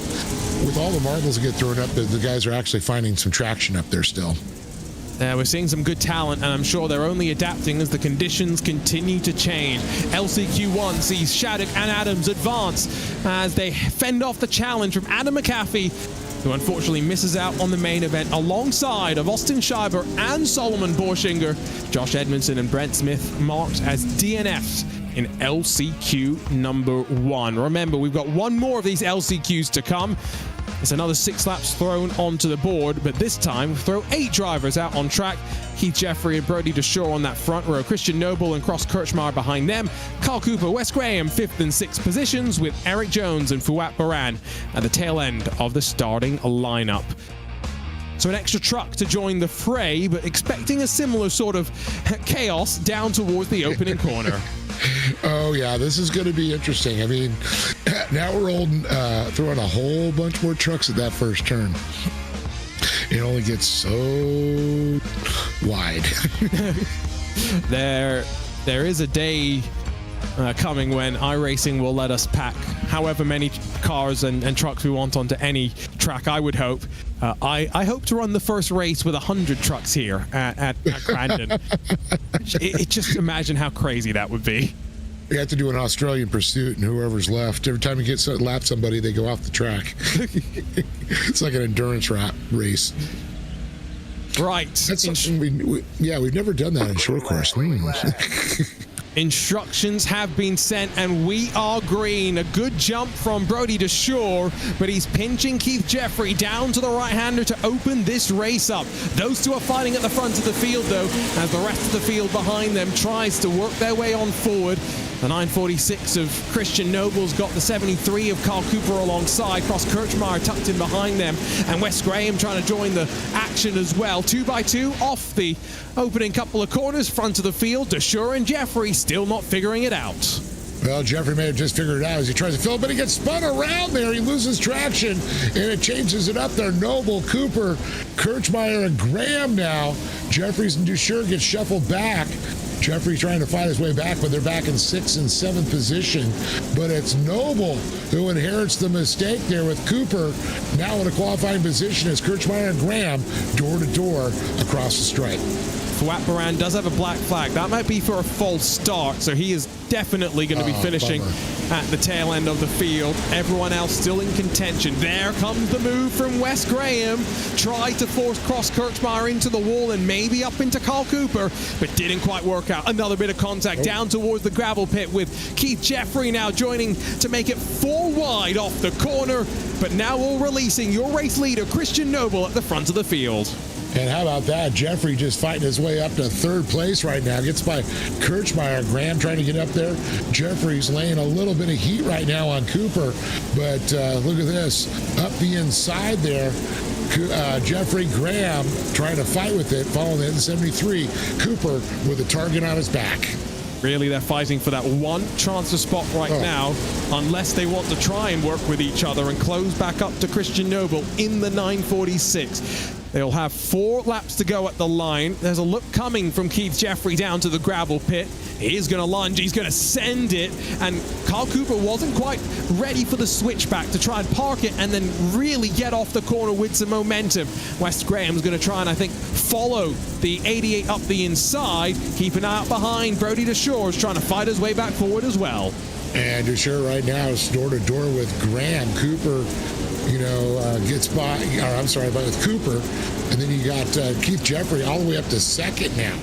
with all the marbles that get thrown up, that the guys are actually finding some traction up there still. We're seeing some good talent, and I'm sure they're only adapting as the conditions continue to change. LCQ1 sees Shattuck and Adams advance as they fend off the challenge from Adam McAfee, who unfortunately misses out on the main event alongside of Austin Schreiber and Solomon Borschinger. Josh Edmondson and Brent Smith marked as DNFs in LCQ number 1. Remember, we've got 1 more of these LCQs to come. It's another 6 laps thrown onto the board, but this time throw 8 drivers out on track. Keith Jeffrey and Brody DeShore on that front row. Christian Noble and Cross Kirchmeier behind them. Carl Cooper, Wes Graham, 5th and 6th positions, with Eric Jones and Fouad Baran at the tail end of the starting lineup. So an extra truck to join the fray, but expecting a similar sort of chaos down towards the opening corner. Oh, yeah, this is going to be interesting. I mean, now we're throwing a whole bunch more trucks at that first turn. It only gets so wide. There is a day coming when iRacing will let us pack however many cars and trucks we want onto any track, I would hope. I hope to run the first race with 100 trucks here at Crandon. Just imagine how crazy that would be. You have to do an Australian pursuit, and whoever's left, every time you lap somebody, they go off the track. It's like an endurance race. Right. That's something we've never done that in short course. Instructions have been sent, and we are green. A good jump from Brody DeShore, but he's pinching Keith Jeffrey down to the right-hander to open this race up. Those 2 are fighting at the front of the field, though, as the rest of the field behind them tries to work their way on forward. The 946 of Christian Noble's got the 73 of Carl Cooper alongside. Cross Kirchmeier tucked in behind them, and Wes Graham trying to join the action as well. 2x2 off the opening couple of corners, front of the field. DeShore and Jeffrey still not figuring it out. Well, Jeffrey may have just figured it out as he tries to fill it, but he gets spun around there. He loses traction, and it changes it up there. Noble, Cooper, Kirchmeier, and Graham now. Jeffries and DeShore get shuffled back. Jeffrey trying to fight his way back, but they're back in 6th and 7th position. But it's Noble who inherits the mistake there with Cooper now in a qualifying position as Kirchmeier and Graham door to door across the stripe. Fwatbaran does have a black flag. That might be for a false start, so he is definitely going to be finishing at the tail end of the field. Everyone else still in contention. There comes the move from Wes Graham. Tried to force Cross Kirchmeier into the wall and maybe up into Carl Cooper, but didn't quite work out. Another bit of contact down towards the gravel pit with Keith Jeffrey now joining to make it 4 wide off the corner, but now all releasing your race leader, Christian Noble, at the front of the field. And how about that? Jeffrey just fighting his way up to 3rd place right now. Gets by Kirchmeier. Graham trying to get up there. Jeffrey's laying a little bit of heat right now on Cooper. But look at this. Up the inside there, Jeffrey, Graham trying to fight with it. Following the N73. Cooper with a target on his back. Really, they're fighting for that one transfer spot right now, unless they want to try and work with each other and close back up to Christian Noble in the 9:46. They'll have 4 laps to go at the line. There's a look coming from Keith Jeffrey down to the gravel pit. He's going to lunge. He's going to send it. And Carl Cooper wasn't quite ready for the switchback to try and park it and then really get off the corner with some momentum. Wes Graham's going to try and, I think, follow the 88 up the inside. Keep an eye out behind. Brody DeShore is trying to fight his way back forward as well. And DeShore right now is door to door with Graham. Cooper, gets by, but with Cooper. And then you got Keith Jeffrey all the way up to 2nd now.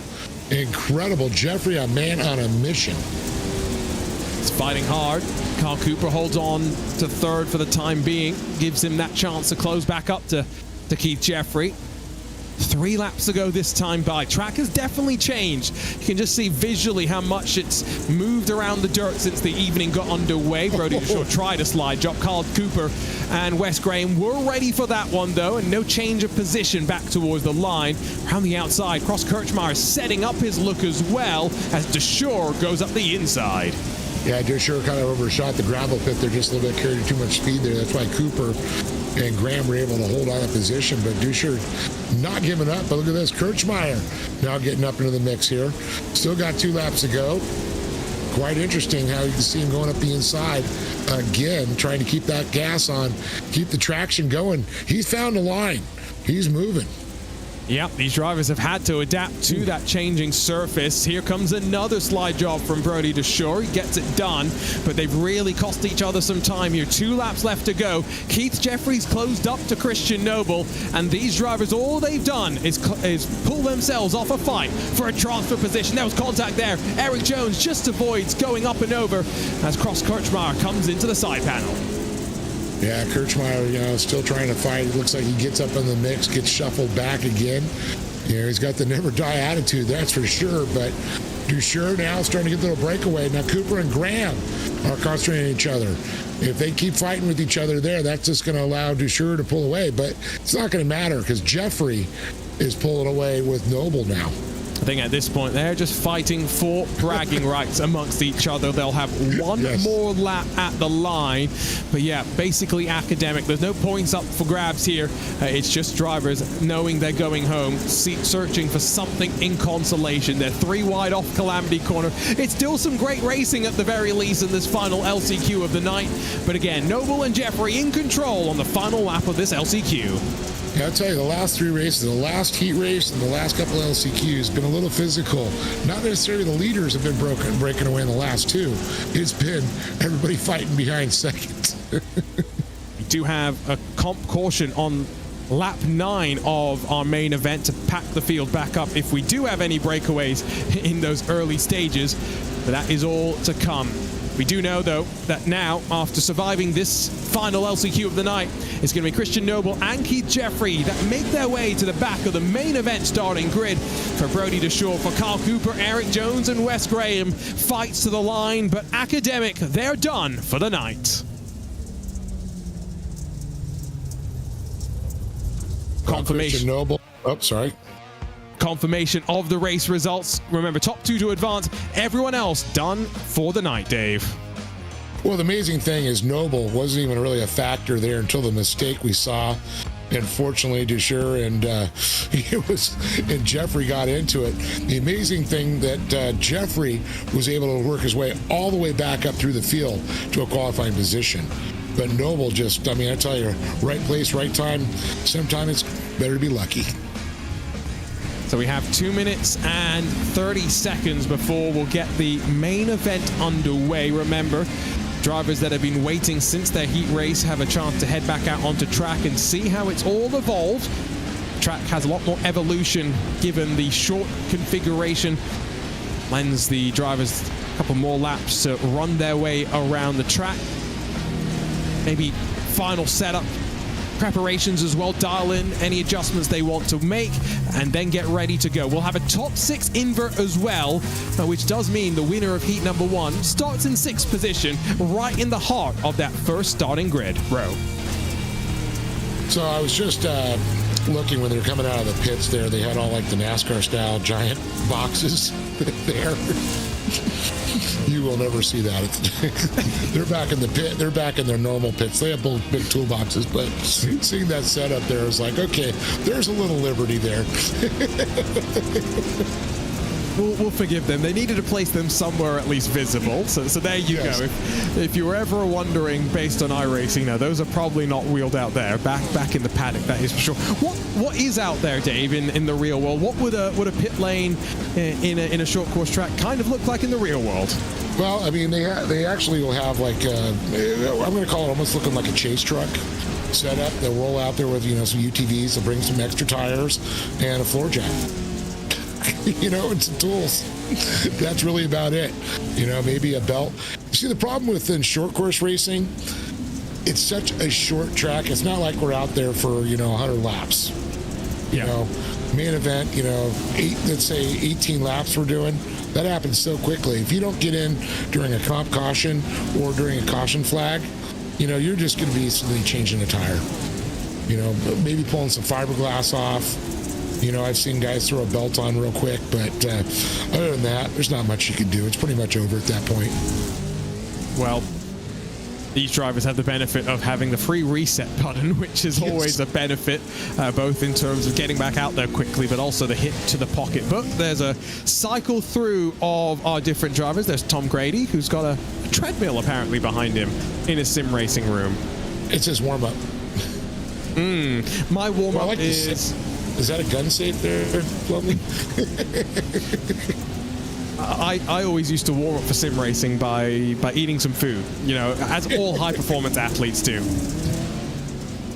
Incredible. Jeffrey, a man on a mission. He's fighting hard. Carl Cooper holds on to 3rd for the time being. Gives him that chance to close back up to Keith Jeffrey. 3 laps to go this time by. Track has definitely changed. You can just see visually how much it's moved around the dirt since the evening got underway. Brody DeShore tried a slide drop. Carl Cooper and Wes Graham were ready for that one, though, and no change of position back towards the line. Around the outside, Cross Kirchmeier setting up his look as well as DeShore goes up the inside. Yeah, DeShore kind of overshot the gravel pit there, just a little bit, carried too much speed there. That's why Cooper and Graham were able to hold on to position, but DeShore not giving up. But look at this, Kirchmeier now getting up into the mix here. Still got 2 laps to go. Quite interesting how you can see him going up the inside again, trying to keep that gas on, keep the traction going. He's found a line. He's moving. Yep, these drivers have had to adapt to that changing surface. Here comes another slide job from Brody DeShore. He gets it done, but they've really cost each other some time here. 2 laps left to go. Keith Jeffrey's closed up to Christian Noble, and these drivers, all they've done is pull themselves off a fight for a transfer position. There was contact there. Eric Jones just avoids going up and over as Cross Kirchmeier comes into the side panel. Yeah, Kirchmeier, still trying to fight. It looks like he gets up in the mix, gets shuffled back again. He's got the never die attitude, that's for sure. But DeShore now starting to get a little breakaway. Now Cooper and Graham are concentrating on each other. If they keep fighting with each other there, that's just going to allow DeShore to pull away. But it's not going to matter because Jeffrey is pulling away with Noble now. I think at this point they're just fighting for bragging rights amongst each other. They'll have one more lap at the line. But yeah, basically academic. There's no points up for grabs here. It's just drivers knowing they're going home, searching for something in consolation. They're 3 wide off Calamity Corner. It's still some great racing at the very least in this final LCQ of the night. But again, Noble and Jeffrey in control on the final lap of this LCQ. Yeah, I'll tell you, the last 3 races, the last heat race and the last couple of LCQs, been a little physical. Not necessarily the leaders have been breaking away in the last 2. It's been everybody fighting behind second. We do have a comp caution on lap 9 of our main event to pack the field back up if we do have any breakaways in those early stages. But that is all to come. We do know, though, that now, after surviving this final LCQ of the night, it's going to be Christian Noble and Keith Jeffrey that make their way to the back of the main event starting grid. For Brody DeShore, for Carl Cooper, Eric Jones, and Wes Graham, fights to the line, but academic, they're done for the night. Confirmation. Christian Noble. Oh, sorry. Confirmation of the race results. Remember, top 2 to advance. Everyone else done for the night, Dave. Well, the amazing thing is Noble wasn't even really a factor there until the mistake we saw and fortunately Desher and Jeffrey got into it. The amazing thing that Jeffrey was able to work his way all the way back up through the field to a qualifying position. But Noble just, I mean, I tell you, right place, right time. Sometimes it's better to be lucky. So we have 2 minutes and 30 seconds before we'll get the main event underway. Remember, drivers that have been waiting since their heat race have a chance to head back out onto track and see how it's all evolved. Track has a lot more evolution given the short configuration. Lends the drivers a couple more laps to run their way around the track. Maybe final setup preparations as well, dial in any adjustments they want to make, and then get ready to go. We'll have a top 6 invert as well, which does mean the winner of heat number 1 starts in 6th position, right in the heart of that first starting grid row. So I was just looking when they were coming out of the pits there, they had all like the NASCAR style giant boxes there. You will never see that. They're back in the pit. They're back in their normal pits. They have both big toolboxes, but seeing that setup there is like, okay, there's a little liberty there. We'll forgive them. They needed to place them somewhere at least visible. So there you go. If you were ever wondering, based on iRacing, no, those are probably not wheeled out there. Back in the paddock, that is for sure. What is out there, Dave, in the real world? What would a pit lane in a short course track kind of look like in the real world? Well, I mean, they actually will have like I'm going to call it almost looking like a chase truck setup. They'll roll out there with some UTVs. They'll bring some extra tires and a floor jack. And some tools. That's really about it. Maybe a belt. See, the problem with short course racing, it's such a short track. It's not like we're out there for 100 laps. Main event, let's say 18 laps we're doing. That happens so quickly. If you don't get in during a comp caution or during a caution flag, you're just going to be instantly changing a tire. Maybe pulling some fiberglass off. I've seen guys throw a belt on real quick, but other than that, there's not much you can do. It's pretty much over at that point. Well, these drivers have the benefit of having the free reset button, which is always a benefit, both in terms of getting back out there quickly, but also the hit to the pocket. But there's a cycle through of our different drivers. There's Tom Grady, who's got a treadmill apparently behind him in his sim racing room. It's his warm-up. My warm-up Is that a gun safe there, Lovely? I always used to warm up for sim racing by eating some food, as all high-performance athletes do.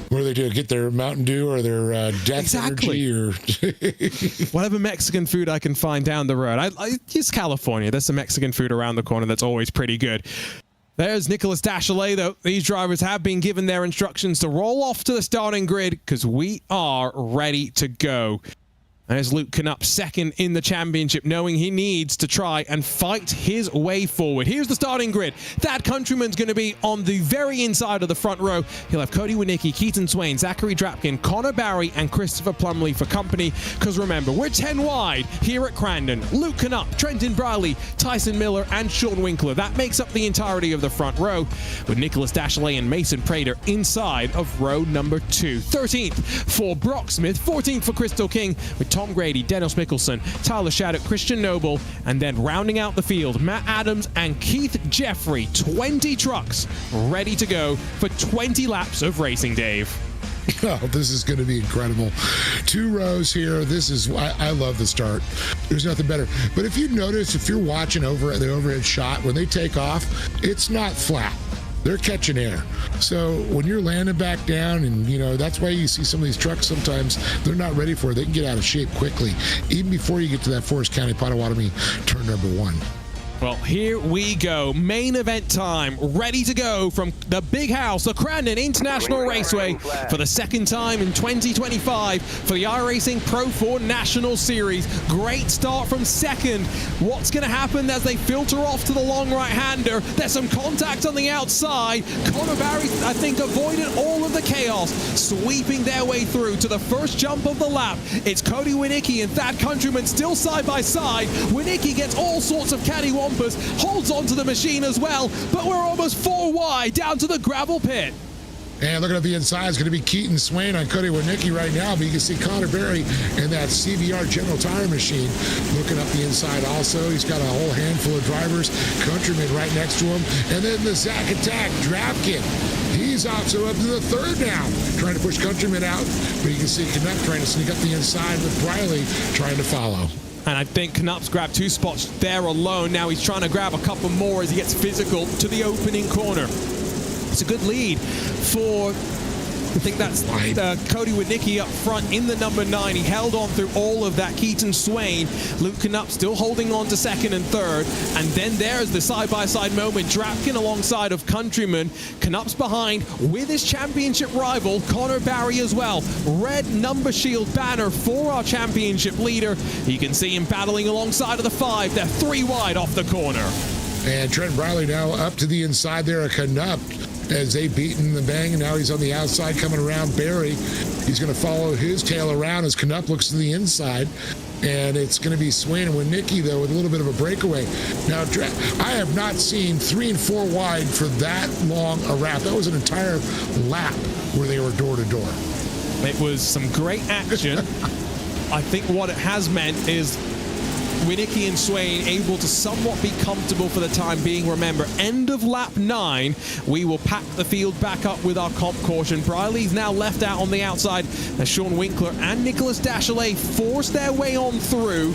What do they do? Get their Mountain Dew or their Death Energy or whatever Mexican food I can find down the road. I use California. There's some Mexican food around the corner that's always pretty good. There's Nicholas Dachelet, though. These drivers have been given their instructions to roll off to the starting grid because we are ready to go. There's Luke Knupp, second in the championship, knowing he needs to try and fight his way forward. Here's the starting grid. Thad Countryman's going to be on the very inside of the front row. He'll have Cody Winicki, Keaton Swain, Zachary Drapkin, Connor Barry, and Christopher Plumley for company. Because remember, we're 10 wide here at Crandon. Luke Knupp, Trenton Briley, Tyson Miller, and Sean Winkler. That makes up the entirety of the front row, with Nicholas Dachelet and Mason Prater inside of row number 2. 13th for Brock Smith, 14th for Crystal King, with Tom Grady, Dennis Mickelson, Tyler Shattuck, Christian Noble, and then rounding out the field, Matt Adams and Keith Jeffrey. 20 trucks ready to go for 20 laps of racing, Dave. Oh, this is going to be incredible. 2 rows here. I love the start. There's nothing better. But if you notice, if you're watching over the overhead shot, when they take off, it's not flat. They're catching air. So when you're landing back down, and that's why you see some of these trucks sometimes, they're not ready for it. They can get out of shape quickly, even before you get to that Forest County Potawatomi turn number 1. Well, here we go. Main event time. Ready to go from the big house, the Crandon International Raceway, for the second time in 2025 for the iRacing Pro 4 National Series. Great start from second. What's going to happen as they filter off to the long right-hander? There's some contact on the outside. Connor Barry, I think, avoided all of the chaos, sweeping their way through to the first jump of the lap. It's Cody Winicki and Thad Countryman still side by side. Winicki gets all sorts of cattywampus, holds onto the machine as well, but we're almost 4 wide down to the gravel pit. And looking at the inside is going to be Keaton Swain on Cody Winicki right now, but you can see Connor Berry in that CVR General Tire machine looking up the inside also. He's got a whole handful of drivers, Countryman right next to him, and then the Zach Attack Drapkin. He's also up to the third now, trying to push Countryman out, but you can see Canuck trying to sneak up the inside with Briley trying to follow. And I think Knup's grabbed 2 spots there alone. Now he's trying to grab a couple more as he gets physical to the opening corner. It's a good lead for, I think that's Cody Winicki up front in the number 9. He held on through all of that. Keaton Swain, Luke Knupp still holding on to second and third. And then there's the side-by-side moment. Drapkin alongside of Countryman. Knupp's behind with his championship rival, Connor Barry as well. Red number shield banner for our championship leader. You can see him battling alongside of the 5. They're 3 wide off the corner. And Trent Briley now up to the inside there of Knupp, as they beaten the bang, and now he's on the outside coming around Barry. He's going to follow his tail around as Knupp looks to the inside, and it's going to be Swain and Winicki, though, with a little bit of a breakaway. Now, I have not seen 3 and 4 wide for that long a wrap. That was an entire lap where they were door to door. It was some great action. I think what it has meant is Winicki and Swain able to somewhat be comfortable for the time being. Remember, end of lap 9, we will pack the field back up with our comp caution. Briley's now left out on the outside as Sean Winkler and Nicholas Dachelet force their way on through.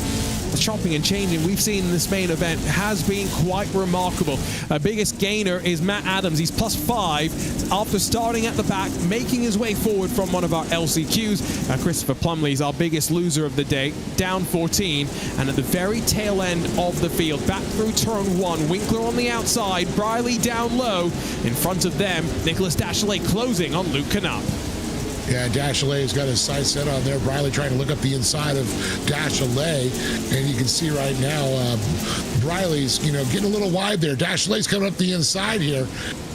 The chopping and changing we've seen in this main event has been quite remarkable. Our biggest gainer is Matt Adams. He's +5 after starting at the back, making his way forward from one of our LCQs. Christopher Plumley is our biggest loser of the day, down 14. And at the very tail end of the field, back through turn 1, Winkler on the outside, Briley down low. In front of them, Nicholas Dachelet closing on Luke Knupp. Yeah, Dachelet's got his sights set on there. Briley trying to look up the inside of Dachelet, and you can see right now Briley's, getting a little wide there. Dachelet's coming up the inside here.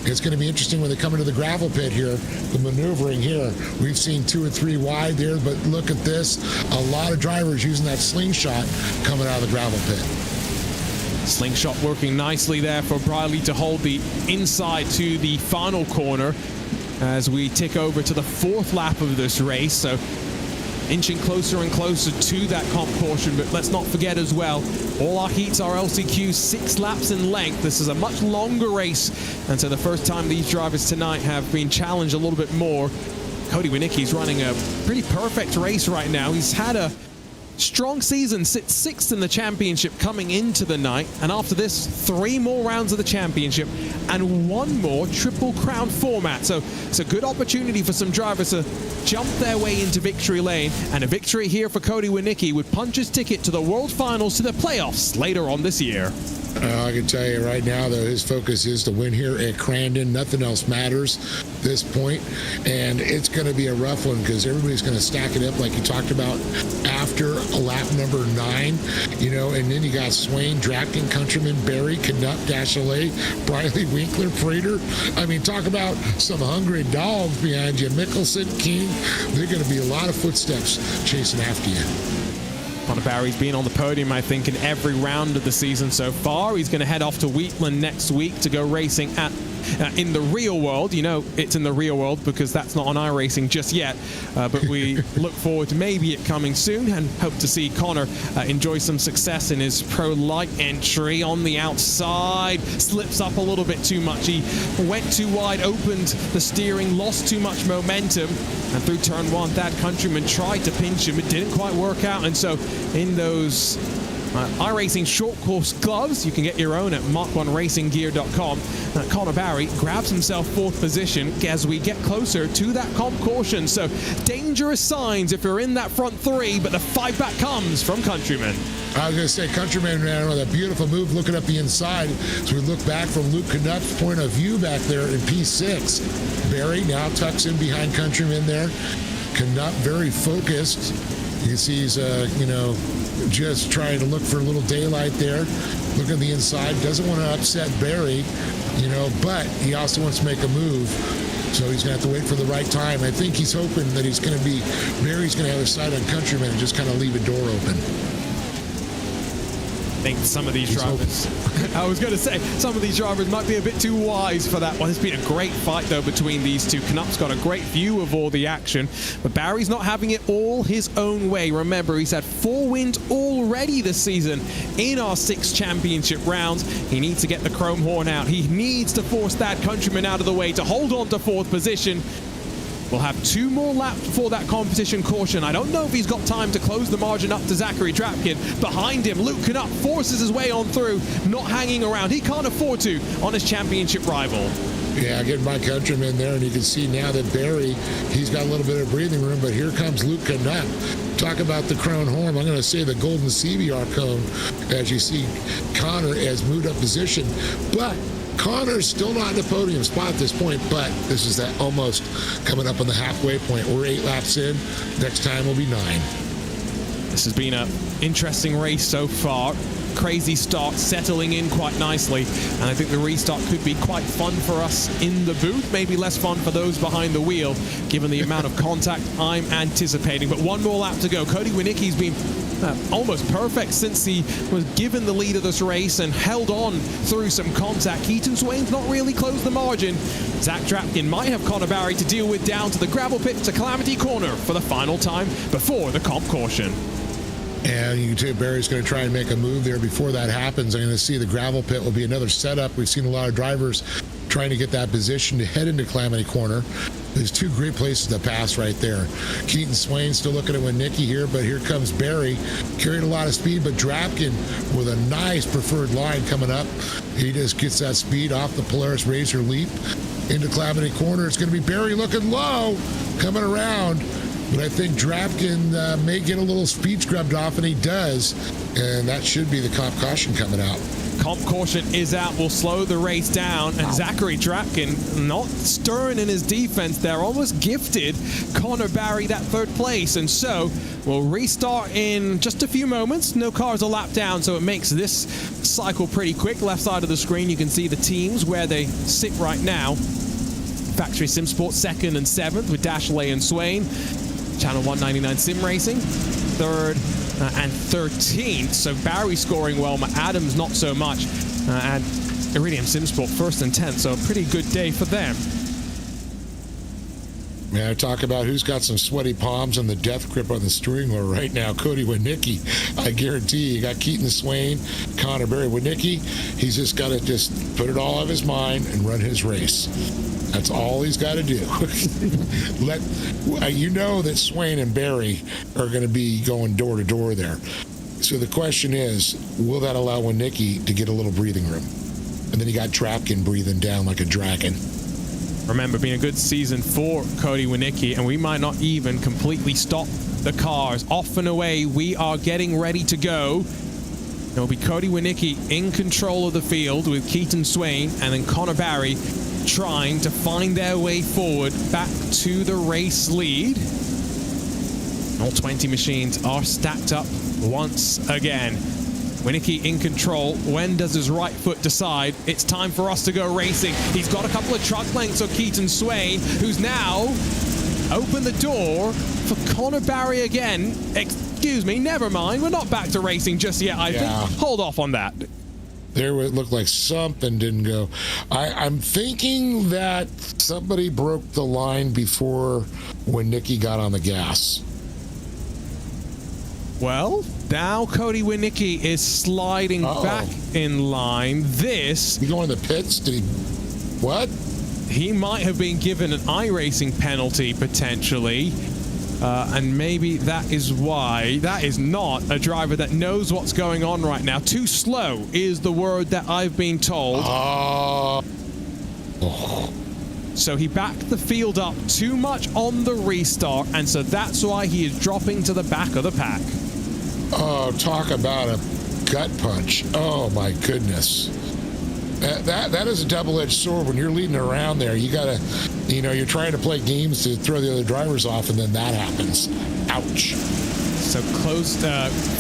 It's going to be interesting when they come into the gravel pit here, the maneuvering here. We've seen 2 or 3 wide there, but look at this. A lot of drivers using that slingshot coming out of the gravel pit. Slingshot working nicely there for Briley to hold the inside to the final corner as we tick over to the 4th lap of this race. So inching closer and closer to that comp caution, but let's not forget as well, all our heats are LCQ 6 laps in length. This is a much longer race, and so the first time these drivers tonight have been challenged a little bit more. Cody Winicki's running a pretty perfect race right now. He's had a strong season, sits 6th in the championship coming into the night, and after this, 3 more rounds of the championship and 1 more Triple Crown format. So it's a good opportunity for some drivers to jump their way into victory lane, and a victory here for Cody Winicki would punch his ticket to the World Finals, to the playoffs later on this year. I can tell you right now, though, his focus is to win here at Crandon. Nothing else matters at this point. And it's going to be a rough one because everybody's going to stack it up like you talked about after lap number 9. And then you got Swain, Drapkin, Countryman, Barry, Knupp, Dachelet, Briley, Winkler, Prater. I mean, talk about some hungry dogs behind you. Mickelson, King. They're going to be a lot of footsteps chasing after you. Connor Barry's been on the podium, I think, in every round of the season so far. He's going to head off to Wheatland next week to go racing at in the real world. It's in the real world because that's not on iRacing just yet. But we look forward to maybe it coming soon and hope to see Connor enjoy some success in his Pro Light entry on the outside. Slips up a little bit too much. He went too wide, opened the steering, lost too much momentum. And through turn 1, that Countryman tried to pinch him. It didn't quite work out. And so in those iRacing short course gloves, you can get your own at mark1racinggear.com. Connor Barry grabs himself 4th position as we get closer to that comp caution. So dangerous signs if you're in that front 3, but the fight back comes from Countryman. I was going to say, Countryman, man, with a beautiful move looking up the inside. So we look back from Luke Knupp's point of view back there in P6. Barry now tucks in behind Countryman there. Knupp very focused. You see he's, just trying to look for a little daylight there. Look at the inside. Doesn't want to upset Barry, but he also wants to make a move. So he's going to have to wait for the right time. I think he's hoping that Barry's going to have his side on Countryman and just kind of leave a door open. think some of these drivers, I was going to say, some of these drivers might be a bit too wise for that one. It's been a great fight, though, between these two. Knup's got a great view of all the action, but Barry's not having it all his own way. Remember, he's had 4 wins already this season in our 6 championship rounds. He needs to get the chrome horn out. He needs to force that countryman out of the way to hold on to 4th position. We'll have 2 more laps before that competition caution. I don't know if he's got time to close the margin up to Zachary Drapkin. Behind him, Luke Knupp forces his way on through, not hanging around. He can't afford to on his championship rival. Yeah, getting my countryman there, and you can see now that Barry, he's got a little bit of breathing room, but here comes Luke Knupp. Talk about the crown horn. I'm going to say the golden CBR cone, as you see Connor has moved up position, but Connor's still not in the podium spot at this point, but this is that almost coming up on the halfway point. We're 8 laps in. Next time will be 9. This has been an interesting race so far. Crazy start, settling in quite nicely, and I think the restart could be quite fun for us in the booth, maybe less fun for those behind the wheel, given the amount of contact I'm anticipating. But 1 more lap to go. Cody Winicki's been almost perfect since he was given the lead of this race and held on through some contact. Keaton Swain's not really closed the margin. Zach Drapkin might have Connor Barry to deal with down to the gravel pit to Calamity Corner for the final time before the comp caution. And you can see Barry's going to try and make a move there. Before that happens, I'm going to see the gravel pit will be another setup. We've seen a lot of drivers trying to get that position to head into Calamity Corner. There's 2 great places to pass right there. Keaton Swain still looking at Winicki here, but here comes Barry. Carried a lot of speed, but Drapkin with a nice preferred line coming up. He just gets that speed off the Polaris Razor Leap into Calamity Corner. It's going to be Barry looking low, coming around. But I think Drapkin may get a little speed scrubbed off, and he does. And that should be the comp caution coming out. Comp caution is out, will slow the race down, and Zachary Drapkin not stern in his defense there, almost gifted Connor Barry that 3rd place, and so we'll restart in just a few moments. No cars a lap down, so it makes this cycle pretty quick. Left side of the screen, you can see the teams where they sit right now. Factory Sim Sport 2nd and 7th with Dashley and Swain. Channel 199 Sim Racing 3rd and 13th. So Barry scoring well, Adams not so much. And Iridium Sim Sport 1st and 10th. So a pretty good day for them. Man, I talk about who's got some sweaty palms and the death grip on the steering wheel right now. Cody Winicki, I guarantee you got Keaton Swain, Connor Barry. Winicki, he's just got to just put it all out of his mind and run his race. That's all he's got to do. You know that Swain and Barry are going to be going door to door there. So the question is, will that allow Winicki to get a little breathing room? And then you got Drapkin breathing down like a dragon. Remember, being a good season for Cody Winicki, and we might not even completely stop the cars. Off and away, we are getting ready to go. It'll be Cody Winicki in control of the field with Keaton Swain and then Connor Barry trying to find their way forward back to the race lead. All 20 machines are stacked up once again. Winicki in control. When does his right foot decide it's time for us to go racing? He's got a couple of truck lengths of Keaton Swain, who's now opened the door for Connor Barry again. Excuse me, never mind. We're not back to racing just yet, I think. Hold off on that. There it looked like something didn't go. I'm thinking that somebody broke the line before Winicki got on the gas. Well, now Cody Winicki is sliding back in line. This... He going to the pits? Did he... What? He might have been given an iRacing penalty, potentially. And maybe that is why. That is not a driver that knows what's going on right now. Too slow is the word that I've been told. So he backed the field up too much on the restart, and so that's why he is dropping to the back of the pack. Oh, talk about a gut punch. Oh, my goodness. That is a double-edged sword. When you're leading around there, you gotta, you're trying to play games to throw the other drivers off, and then that happens. Ouch. So close,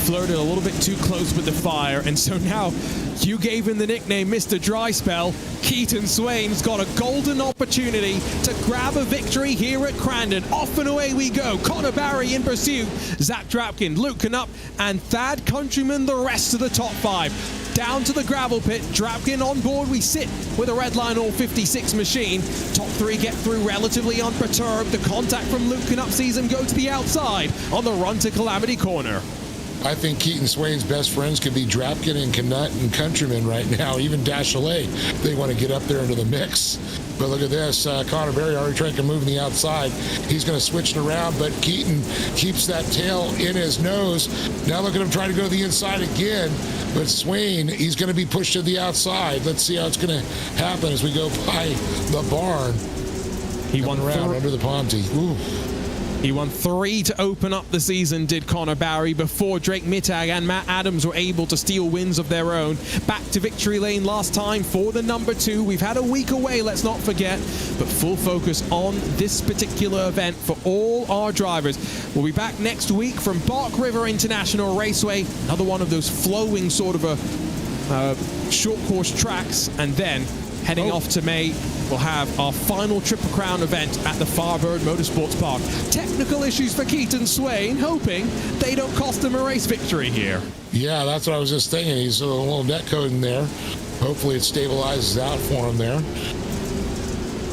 flirted a little bit too close with the fire, and so now you gave him the nickname Mr. Dry Spell. Keaton Swain's got a golden opportunity to grab a victory here at Crandon. Off and away we go. Connor Barry in pursuit. Zach Drapkin, Luke Knupp, and Thad Countryman the rest of the top 5. Down to the gravel pit, Drapkin on board. We sit with a Redline All 56 machine. Top 3 get through relatively unperturbed. The contact from Luke Knupp sees him go to the outside on the run to Calamity Corner. I think Keaton Swain's best friends could be Drapkin and Knut and Countryman right now, even Dashalet. They want to get up there into the mix. But look at this, Connor Berry already trying to move in the outside. He's going to switch it around, but Keaton keeps that tail in his nose. Now look at him trying to go to the inside again. But Swain, he's going to be pushed to the outside. Let's see how it's going to happen as we go by the barn. He won around under the Ponte. Ooh. He won 3 to open up the season, did Connor Barry, before Drake Mittag and Matt Adams were able to steal wins of their own. Back to victory lane last time for the number 2. We've had a week away, let's not forget, but full focus on this particular event for all our drivers. We'll be back next week from Bark River International Raceway, another one of those flowing sort of a short course tracks, and then heading off to May, we'll have our final Triple Crown event at the Farbird Motorsports Park. Technical issues for Keaton Swain, hoping they don't cost him a race victory here. Yeah, that's what I was just thinking. He's a little net code in there. Hopefully it stabilizes out for him there.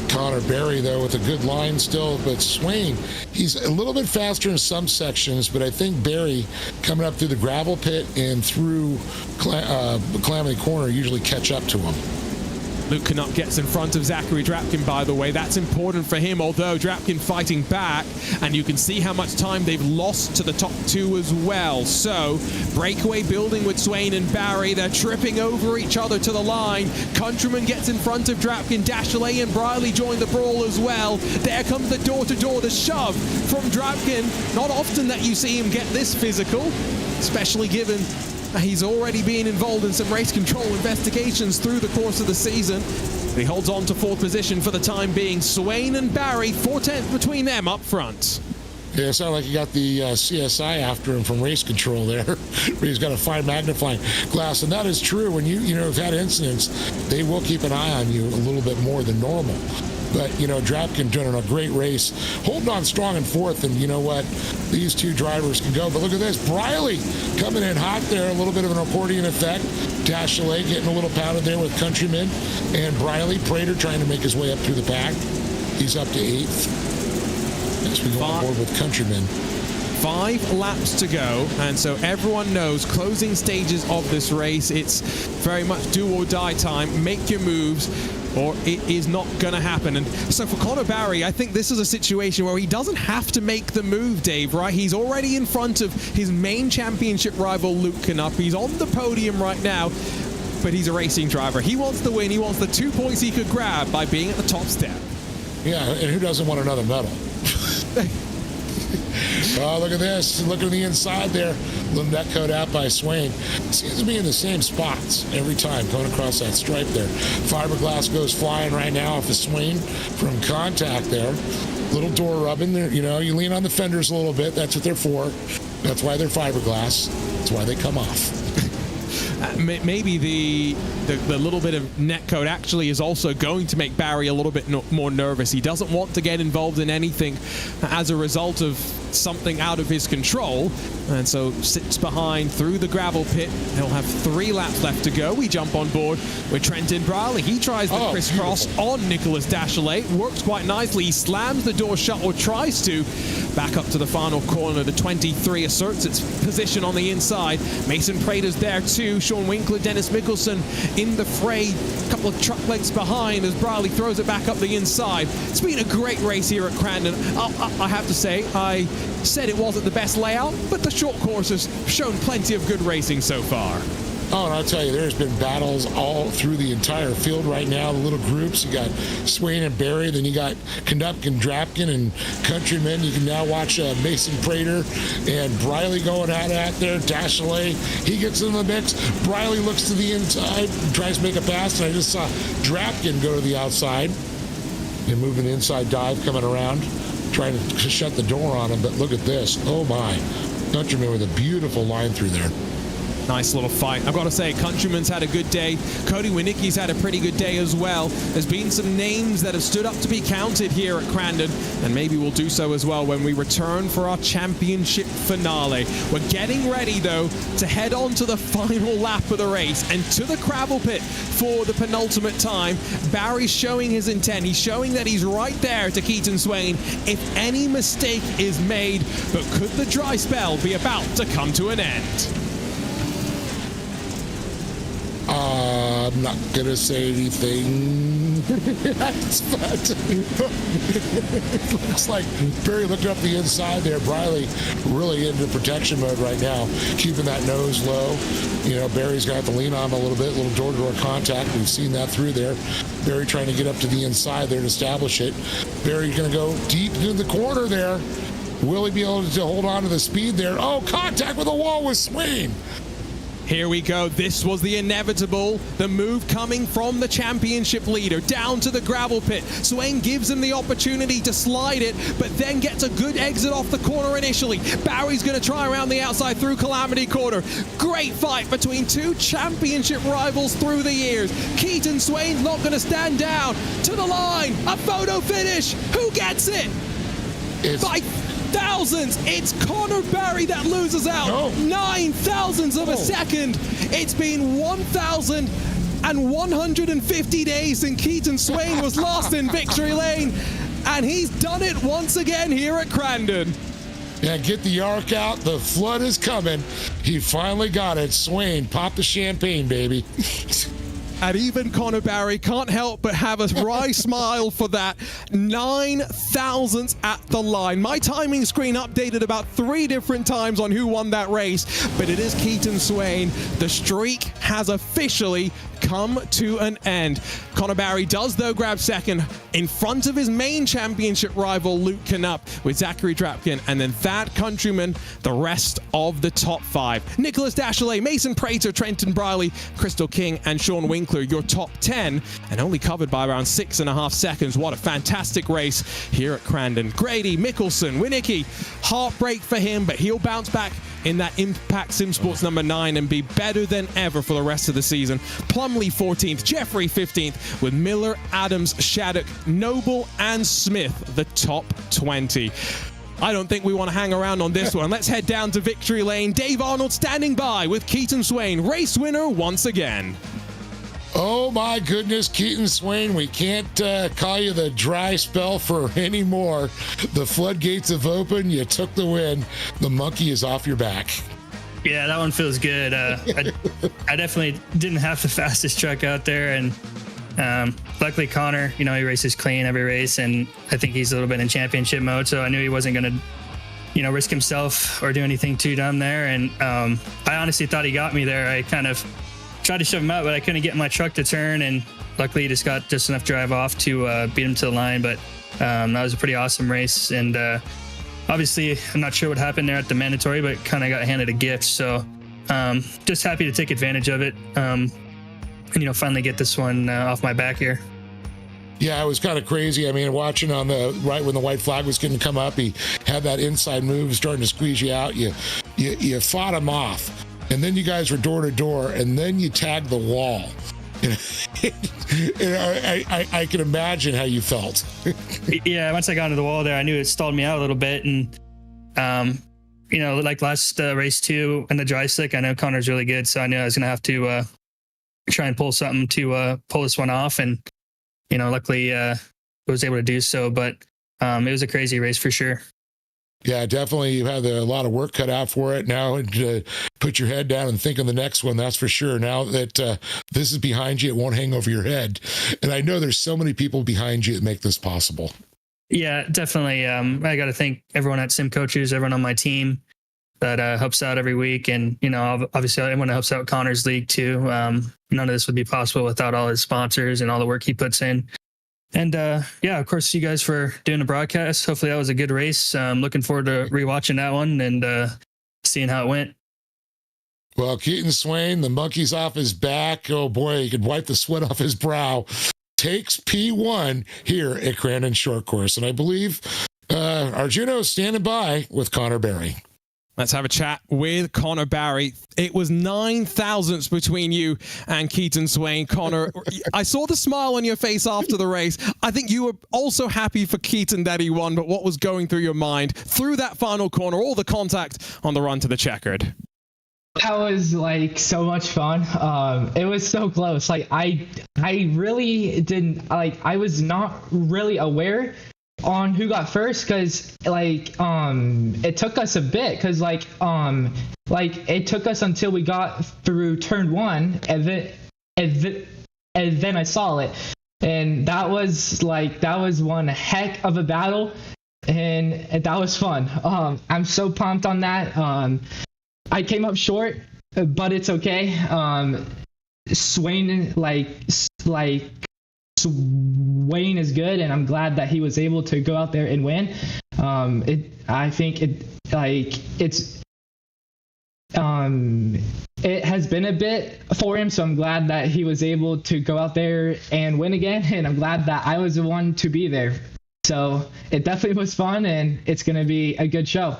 Connor Berry, though, with a good line still, but Swain, he's a little bit faster in some sections, but I think Berry, coming up through the gravel pit and through Calamity Corner, usually catch up to him. Luke Knupp gets in front of Zachary Drapkin, by the way. That's important for him, although Drapkin fighting back, and you can see how much time they've lost to the top 2 as well. So, breakaway building with Swain and Barry. They're tripping over each other to the line. Countryman gets in front of Drapkin. Dashalet and Briley join the brawl as well. There comes the door-to-door, the shove from Drapkin. Not often that you see him get this physical, especially given he's already been involved in some race control investigations through the course of the season. He holds on to 4th position for the time being. Swain and Barry, 4/10 between them up front. Yeah, it sounded like he got the CSI after him from race control there, where he's got a fine magnifying glass. And that is true. When you have had incidents, they will keep an eye on you a little bit more than normal. But, Drapkin doing a great race, holding on strong in 4th, and you know what? These 2 drivers can go. But look at this, Briley coming in hot there, a little bit of an accordion effect. Dashalet getting a little pounded there with Countryman, and Briley Prater trying to make his way up through the pack. He's up to 8th. As we go on board with Countryman. 5 laps to go, and so everyone knows closing stages of this race, it's very much do or die time. Make your moves, or it is not going to happen. And so for Connor Barry, I think this is a situation where he doesn't have to make the move, Dave, right? He's already in front of his main championship rival, Luke Knupp. He's on the podium right now, but he's a racing driver. He wants the win. He wants the 2 points he could grab by being at the top step. Yeah, and who doesn't want another medal? Oh, look at this. Look at the inside there. Little net code out by Swain. Seems to be in the same spots every time going across that stripe there. Fiberglass goes flying right now off of Swain from contact there. Little door rubbing there. You lean on the fenders a little bit. That's what they're for. That's why they're fiberglass. That's why they come off. Maybe the little bit of net code actually is also going to make Barry a little bit more nervous. He doesn't want to get involved in anything as a result of something out of his control, and so sits behind through the gravel pit. He'll have 3 laps left to go. We jump on board with Trenton Briley. He tries the crisscross on Nicholas Dashalet. Works quite nicely. He slams the door shut, or tries to. Back up to the final corner. The 23 asserts its position on the inside. Mason Prater's there too. Sean Winkler, Dennis Mickelson in the fray. A couple of truck lengths behind as Briley throws it back up the inside. It's been a great race here at Crandon. I have to say, I said it wasn't the best layout, but the short course has shown plenty of good racing so far. Oh, and I'll tell you, there's been battles all through the entire field right now, the little groups. You got Swain and Barry, then you got Knupp and Drapkin and Countryman. You can now watch Mason Prater and Briley going out there. Dashalet, he gets in the mix. Briley looks to the inside, tries to make a pass, and I just saw Drapkin go to the outside and moving the inside dive coming around, trying to shut the door on him. But look at this. Oh, my. Countryman with a beautiful line through there. Nice little fight. I've got to say, Countryman's had a good day. Cody Winicki's had a pretty good day as well. There's been some names that have stood up to be counted here at Crandon, and maybe we'll do so as well when we return for our championship finale. We're getting ready, though, to head on to the final lap of the race and to the gravel pit for the penultimate time. Barry's showing his intent. He's showing that he's right there to Keaton Swain if any mistake is made. But could the dry spell be about to come to an end? I'm not gonna say anything. But it looks like Barry looked up the inside there. Briley really into protection mode right now, keeping that nose low. You know, Barry's got to lean on him a little bit, little door-to-door contact. We've seen that through there. Barry trying to get up to the inside there to establish it. Barry gonna go deep into the corner there. Will he be able to hold on to the speed there? Oh, contact with the wall with Swain. Here we go. This was the inevitable. The move coming from the championship leader down to the gravel pit. Swain gives him the opportunity to slide it, but then gets a good exit off the corner initially. Barry's going to try around the outside through Calamity Corner. Great fight between two championship rivals through the years. Keaton Swain's not going to stand down. To the line. A photo finish. Who gets it? By thousands. It's Connor Barry that loses out. 9 thousandths of a second. It's been 1,150 days since Keaton Swain was lost in victory lane, and he's done it once again here at Crandon. Yeah, get the arc out. The flood is coming. He finally got it. Swain, pop the champagne, baby. And even Connor Barry can't help but have a wry smile for that. 9 thousandths at the line. My timing screen updated about 3 different times on who won that race, but it is Keaton Swain. The streak has officially come to an end. Connor Barry does, though, grab second in front of his main championship rival, Luke Canup, with Zachary Drapkin, and then Thad Countryman, the rest of the top 5. Nicholas Dashley, Mason Prater, Trenton Briley, Crystal King, and Sean Winkler, your top 10, and only covered by around 6.5 seconds. What a fantastic race here at Crandon. Grady, Mickelson, Winicki, heartbreak for him, but he'll bounce back in that Impact Sim Sports number 9 and be better than ever for the rest of the season. Plumley 14th, Jeffrey 15th, with Miller, Adams, Shattuck, Noble, and Smith, the top 20. I don't think we want to hang around on this one. Let's head down to victory lane. Dave Arnold standing by with Keaton Swain, race winner once again. Oh my goodness, Keaton Swain, we can't call you the dry spell for anymore. The floodgates have opened. You took the win. The monkey is off your back. Yeah, that one feels good. I definitely didn't have the fastest truck out there, and luckily Connor, he races clean every race, and I think he's a little bit in championship mode, so I knew he wasn't going to, risk himself or do anything too dumb there, and I honestly thought he got me there. I kind of tried to shove him out, but I couldn't get my truck to turn, and luckily he just got just enough drive off to beat him to the line, but that was a pretty awesome race, and obviously I'm not sure what happened there at the mandatory, but kind of got handed a gift, so just happy to take advantage of it, and finally get this one off my back here. Yeah, it was kind of crazy. I mean, watching on the right when the white flag was going to come up, he had that inside move starting to squeeze you out. You fought him off, and then you guys were door to door, and then you tagged the wall. I can imagine how you felt. Yeah, once I got into the wall there, I knew it stalled me out a little bit, and like last race 2 and the dry slick, I know Connor's really good, so I knew I was gonna have to try and pull something to pull this one off, and luckily I was able to do so, but it was a crazy race for sure. Yeah, definitely. You have a lot of work cut out for it now, and put your head down and think of the next one. That's for sure. Now that this is behind you, it won't hang over your head. And I know there's so many people behind you that make this possible. Yeah, definitely. I got to thank everyone at Sim Coaches, everyone on my team that helps out every week. And, obviously everyone that helps out Connor's league too. None of this would be possible without all his sponsors and all the work he puts in. And of course, you guys for doing the broadcast. Hopefully that was a good race. I'm looking forward to rewatching that one and seeing how it went. Well, Keaton Swain, the monkey's off his back. Oh boy, he could wipe the sweat off his brow. Takes P1 here at Crandon Short Course. And I believe Arjuno is standing by with Connor Barry. Let's have a chat with Connor Barry. It was 9 thousandths between you and Keaton Swain. Connor, I saw the smile on your face after the race. I think you were also happy for Keaton that he won, but what was going through your mind through that final corner, all the contact on the run to the checkered? That was like so much fun. It was so close. Like I really didn't like. I was not really aware on who got first because it took us a bit because it took us until we got through turn 1 and then I saw it, and that was one heck of a battle, and that was fun. I'm so pumped on that. I came up short, but it's okay. Swain Swain is good, and I'm glad that he was able to go out there and win. It has been a bit for him, so I'm glad that he was able to go out there and win again, and I'm glad that I was the one to be there. So it definitely was fun, and it's going to be a good show.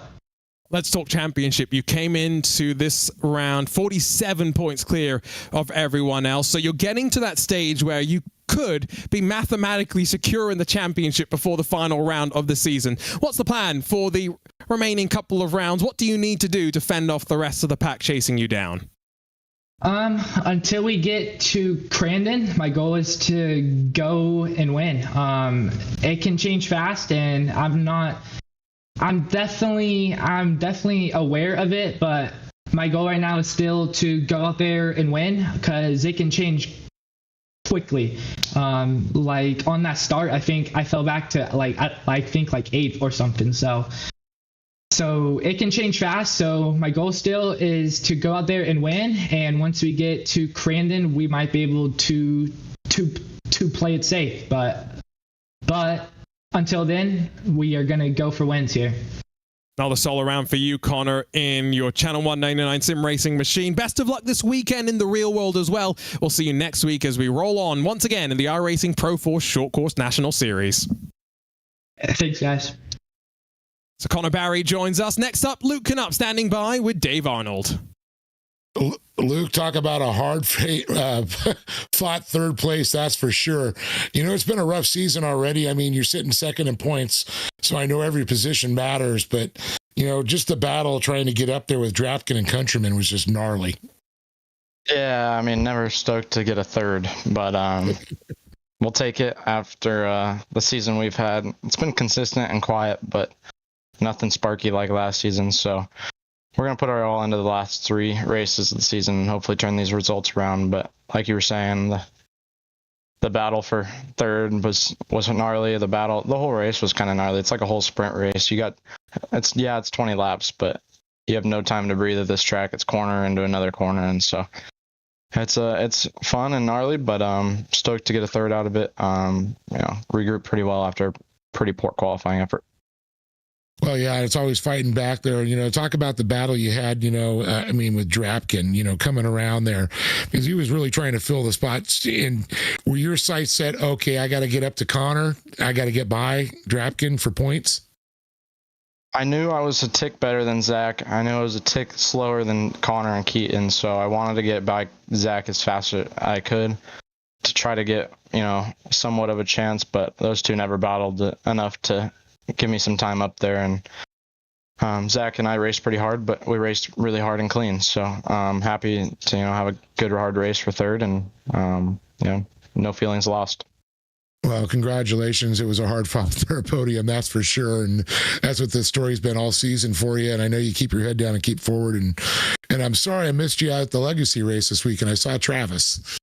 Let's talk championship. You came into this round 47 points clear of everyone else. So you're getting to that stage where you could be mathematically secure in the championship before the final round of the season. What's the plan for the remaining couple of rounds? What do you need to do to fend off the rest of the pack chasing you down? Until we get to Crandon, my goal is to go and win. It can change fast, and I'm definitely aware of it, but my goal right now is still to go out there and win because it can change quickly. Like on that start, I think I fell back to like 8th or something. So it can change fast. So my goal still is to go out there and win. And once we get to Crandon, we might be able to play it safe. But until then, we are going to go for wins here. Another solo round for you, Connor, in your Channel 199 sim racing machine. Best of luck this weekend in the real world as well. We'll see you next week as we roll on once again in the iRacing Pro Force Short Course National Series. Thanks, guys. So Connor Barry joins us. Next up, Luke Canup standing by with Dave Arnold. Luke, talk about a hard fought third place, that's for sure. You know, it's been a rough season already. I mean, you're sitting second in points, so I know every position matters, but, you know, just the battle trying to get up there with Drapkin and Countryman was just gnarly. Yeah, I mean, never stoked to get a third, but we'll take it after the season we've had. It's been consistent and quiet, but nothing sparky like last season, so we're going to put our all into the last 3 races of the season and hopefully turn these results around. But like you were saying, the battle for third was gnarly. The whole race was kind of gnarly. It's like a whole sprint race. It's 20 laps, but you have no time to breathe at this track. It's corner into another corner, and so it's fun and gnarly, but stoked to get a third out of it. Regroup pretty well after a pretty poor qualifying effort. Well, yeah, it's always fighting back there. You know, talk about the battle you had, with Drapkin, coming around there, because he was really trying to fill the spots. And were your sights set, okay, I got to get up to Connor, I got to get by Drapkin for points? I knew I was a tick better than Zach. I knew I was a tick slower than Connor and Keaton, so I wanted to get by Zach as fast as I could to try to get, somewhat of a chance, but those two never battled enough to give me some time up there. And Zach and I raced pretty hard, but we raced really hard and clean. So I'm happy to have a good hard race for third, and no feelings lost. Well, congratulations. It was a hard fought third podium, that's for sure. And that's what this story's been all season for you. And I know you keep your head down and keep forward. And I'm sorry I missed you out at the Legacy race this week, and I saw Travis.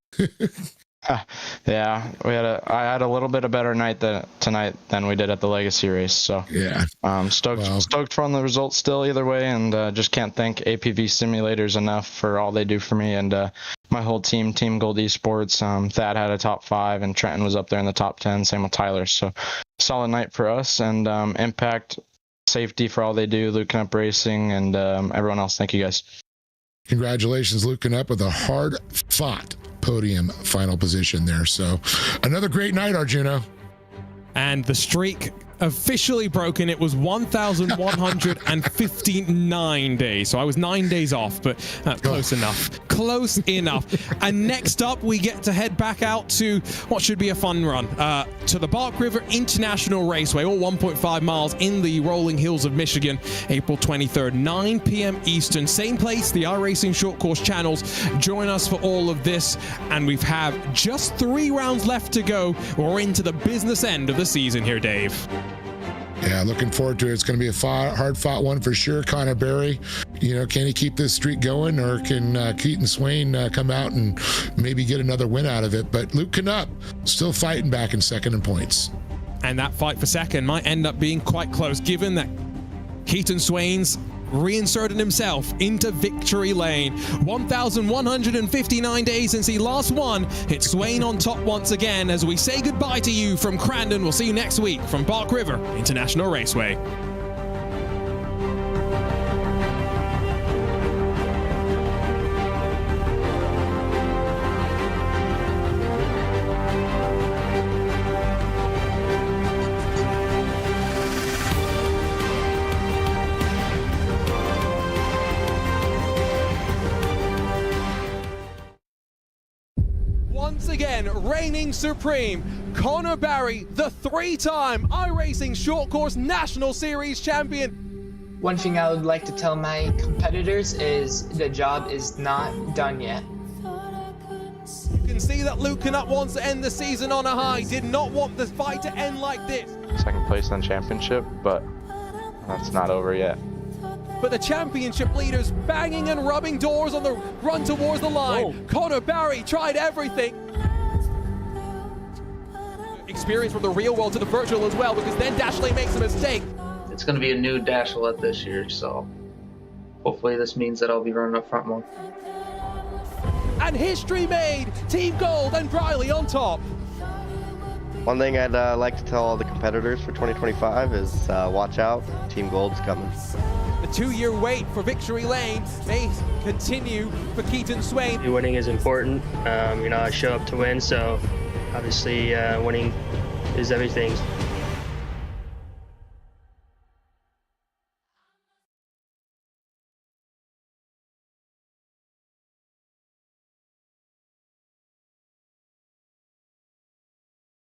Yeah, I had a little bit of better night tonight than we did at the Legacy race. So yeah, stoked from the results still either way, and just can't thank APV Simulators enough for all they do for me and my whole team, Team Gold Esports. Thad had a top 5, and Trenton was up there in the top 10. Same with Tyler. So solid night for us, and Impact Safety for all they do, Luke Up Racing, and everyone else. Thank you guys. Congratulations, Luke Up with a hard fought podium final position there. So another great night, Arjuno. And the streak officially broken. It was 1,159 days. So I was 9 days off, but close enough. Close enough. And next up, we get to head back out to what should be a fun run to the Bark River International Raceway, all 1.5 miles in the rolling hills of Michigan, April 23rd, 9 p.m. Eastern. Same place, the iRacing short course channels. Join us for all of this. And we have just 3 rounds left to go. We're into the business end of the season here, Dave. Yeah, looking forward to it. It's going to be a hard-fought one for sure. Connor Berry, can he keep this streak going, or can Keaton Swain come out and maybe get another win out of it? But Luke Knupp still fighting back in second in points. And that fight for second might end up being quite close, given that Keaton Swain's reinserted himself into victory lane. 1,159 days since he last won. It's Swain on top once again as we say goodbye to you from Crandon. We'll see you next week from Bark River International Raceway. Once again, reigning supreme, Connor Barry, the 3-time iRacing Short Course National Series champion. One thing I would like to tell my competitors is the job is not done yet. You can see that Luke Knupp wants to end the season on a high, did not want the fight to end like this. Second place in the championship, but that's not over yet. But the championship leaders banging and rubbing doors on the run towards the line. Oh. Connor Barry tried everything. Experience from the real world to the virtual as well, because then Dashley makes a mistake. It's going to be a new Dashlette this year, so hopefully this means that I'll be running up front more. And history made! Team Gold and Briley on top. One thing I'd like to tell all the competitors for 2025 is watch out, Team Gold's coming. The 2-year wait for victory lane may continue for Keaton Swain. Winning is important. I show up to win, so obviously winning is everything.